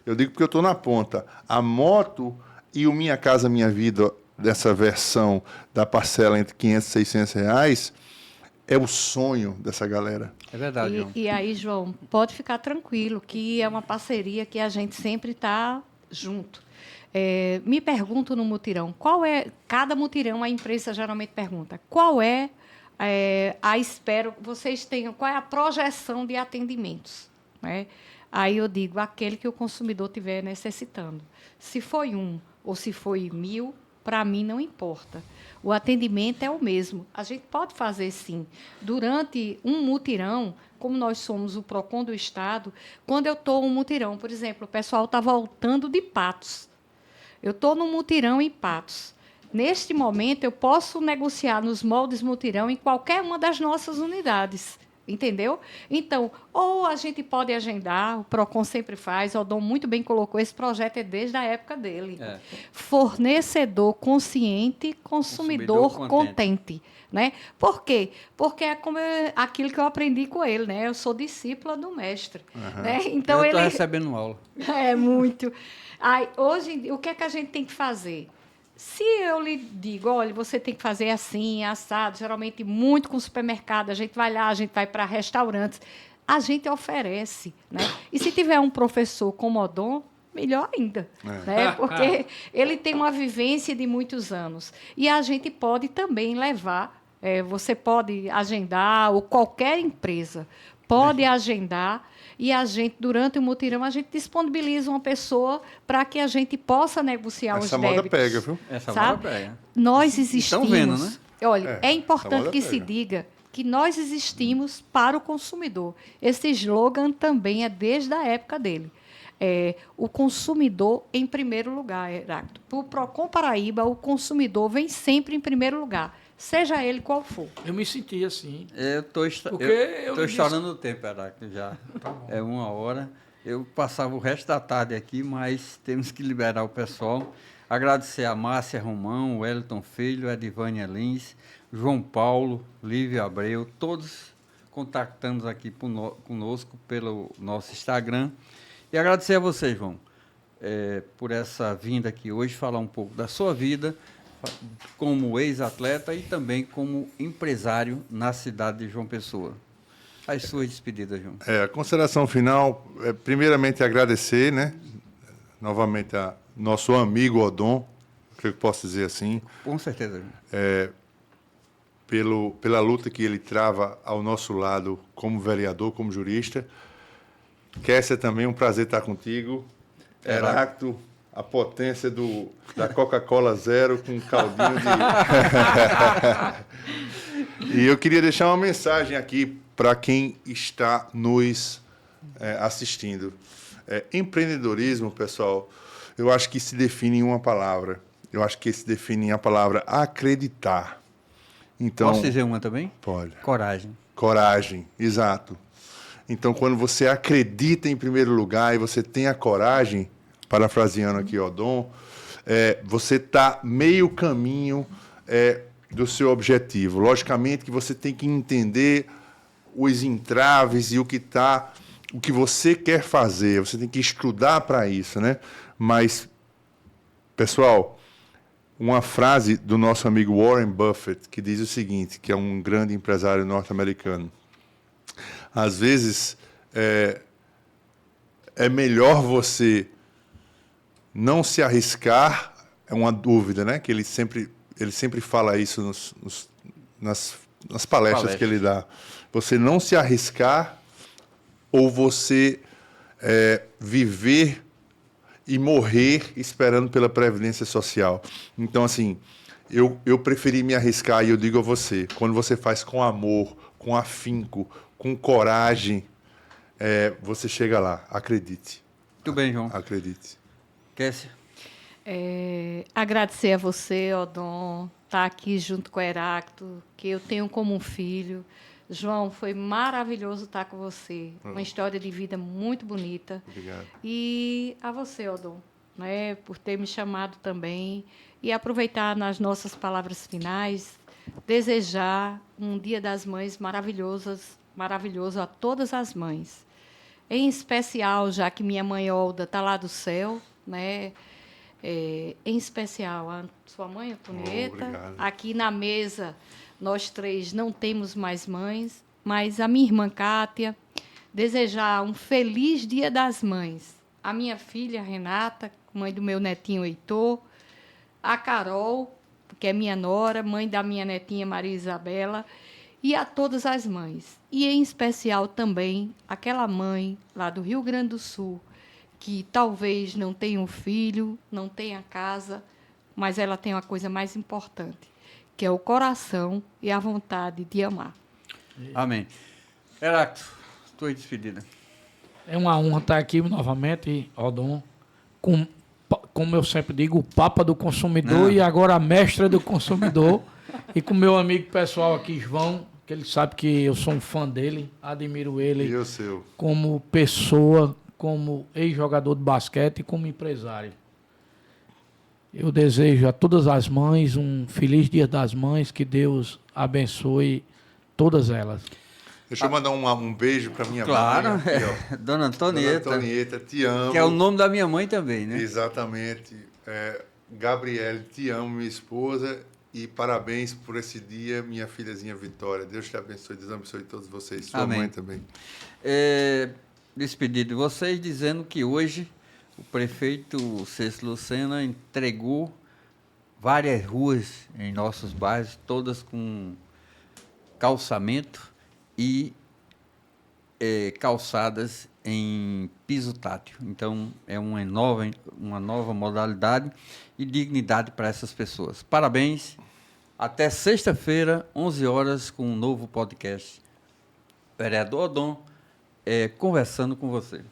Speaker 2: eu digo porque eu estou na ponta, a moto e o Minha Casa Minha Vida, dessa versão da parcela entre R$500 e R$600, é o sonho dessa galera.
Speaker 1: É verdade, João.
Speaker 3: E aí, João, pode ficar tranquilo que é uma parceria que a gente sempre está junto. Me pergunto no mutirão, cada mutirão a empresa geralmente pergunta, qual é a espera, vocês tenham, qual é a projeção de atendimentos, né? Aí eu digo, aquele que o consumidor estiver necessitando. Se foi 1 ou se foi 1000, para mim não importa. O atendimento é o mesmo. A gente pode fazer, sim. Durante um mutirão, como nós somos o PROCON do Estado, quando eu estou em um mutirão, por exemplo, o pessoal está voltando de Patos. Eu estou num mutirão em Patos. Neste momento, eu posso negociar nos moldes mutirão em qualquer uma das nossas unidades. Entendeu? Então, ou a gente pode agendar, o PROCON sempre faz, o Aldon muito bem colocou, esse projeto é desde a época dele. Fornecedor consciente, consumidor contente. Né? Por quê? Porque é como aquilo que eu aprendi com ele, né? Eu sou discípula do mestre. Né? Então,
Speaker 1: eu estou recebendo aula.
Speaker 3: É muito. Hoje, o que é que a gente tem que fazer? Se eu lhe digo, olha, você tem que fazer assim, assado, geralmente muito com supermercado, a gente vai lá, a gente vai para restaurantes, a gente oferece. Né? E se tiver um professor como Odon, melhor ainda, né? Porque ele tem uma vivência de muitos anos. E a gente pode também levar, você pode agendar, ou qualquer empresa pode agendar, e a gente, durante o mutirão, a gente disponibiliza uma pessoa para que a gente possa negociar os débitos.
Speaker 2: Essa moda pega, viu?
Speaker 1: Essa
Speaker 3: sabe?
Speaker 1: moda pega.
Speaker 3: Nós existimos...
Speaker 1: Estão vendo, né?
Speaker 3: Olha, é importante que se diga que nós existimos para o consumidor. Esse slogan também é desde a época dele. O consumidor em primeiro lugar, Heráclito. Para o PROCON Paraíba, o consumidor vem sempre em primeiro lugar, seja ele qual for.
Speaker 4: Eu me senti assim.
Speaker 1: Eu estou estourando o tempo, Heráclito, já. É 1h. Eu passava o resto da tarde aqui, mas temos que liberar o pessoal. Agradecer a Márcia Romão, o Wellington Filho, a Edivânia Lins, João Paulo, Lívia Abreu, todos contactando aqui conosco pelo nosso Instagram. E agradecer a você, João, por essa vinda aqui hoje, falar um pouco da sua vida como ex-atleta e também como empresário na cidade de João Pessoa. As suas despedidas, João.
Speaker 2: A consideração final, primeiramente agradecer, né, novamente a nosso amigo Odon, creio que posso dizer assim.
Speaker 1: Com certeza, João.
Speaker 2: Pela luta que ele trava ao nosso lado como vereador, como jurista. Kessia, também um prazer estar contigo. Heráclito, a potência da Coca-Cola Zero com caldinho de... E eu queria deixar uma mensagem aqui para quem está nos assistindo. Empreendedorismo, pessoal, eu acho que se define em uma palavra. Eu acho que se define em a palavra acreditar. Então,
Speaker 1: posso dizer uma também?
Speaker 2: Pode.
Speaker 1: Coragem.
Speaker 2: Coragem, exato. Então, quando você acredita em primeiro lugar e você tem a coragem, parafraseando aqui Odon, você está meio caminho do seu objetivo. Logicamente que você tem que entender os entraves e o que você quer fazer. Você tem que estudar para isso, né? Mas, pessoal, uma frase do nosso amigo Warren Buffett que diz o seguinte, que é um grande empresário norte-americano. Às vezes, é melhor você não se arriscar, é uma dúvida, né? Que ele sempre fala isso nas palestras que ele dá. Você não se arriscar ou você viver e morrer esperando pela Previdência Social. Então, assim, eu preferi me arriscar, e eu digo a você, quando você faz com amor, com afinco, com coragem, você chega lá, acredite.
Speaker 1: Muito bem, João.
Speaker 2: Acredite.
Speaker 1: Kessia?
Speaker 3: Agradecer a você, Odon, estar aqui junto com o Heráclito, que eu tenho como um filho. João, foi maravilhoso estar com você. Uma história de vida muito bonita.
Speaker 2: Obrigado.
Speaker 3: E a você, Odon, né, por ter me chamado também. E aproveitar nas nossas palavras finais, desejar um Dia das Mães maravilhoso a todas as mães. Em especial, já que minha mãe Olda está lá do céu, né? Em especial a sua mãe, Antonieta.
Speaker 2: Obrigado.
Speaker 3: Aqui na mesa, nós três não temos mais mães, mas a minha irmã Kátia, desejar um feliz Dia das Mães. A minha filha Renata, mãe do meu netinho Heitor, a Carol, que é minha nora, mãe da minha netinha Maria Isabela, e a todas as mães. E, em especial, também aquela mãe lá do Rio Grande do Sul, que talvez não tenha um filho, não tenha casa, mas ela tem uma coisa mais importante, que é o coração e a vontade de amar.
Speaker 1: Amém. Heráclito, tua despedida.
Speaker 4: É uma honra estar aqui novamente, Odon, como eu sempre digo, o Papa do Consumidor e agora a Mestra do Consumidor. E com meu amigo pessoal aqui, João, que ele sabe que eu sou um fã dele, admiro ele
Speaker 2: E o seu?
Speaker 4: como pessoa, como ex-jogador de basquete e como empresário. Eu desejo a todas as mães um feliz Dia das Mães, que Deus abençoe todas elas.
Speaker 2: Deixa eu mandar um beijo para minha
Speaker 1: Claro,
Speaker 2: mãe. Aqui, ó.
Speaker 1: Dona Antonieta,
Speaker 2: Dona Antonieta, te amo.
Speaker 1: que é o nome da minha mãe também, né?
Speaker 2: Exatamente. Gabriele, te amo, minha esposa. E parabéns por esse dia, minha filhazinha Vitória. Deus te abençoe, Deus abençoe todos vocês. Sua
Speaker 1: Amém.
Speaker 2: mãe também.
Speaker 1: Despedido de vocês, dizendo que hoje o prefeito Cêcio Lucena entregou várias ruas em nossos bairros, todas com calçamento e calçadas em piso tátil. Então, é uma nova modalidade e dignidade para essas pessoas. Parabéns. Até sexta-feira, 11 horas, com um novo podcast. Vereador Odon, conversando com você.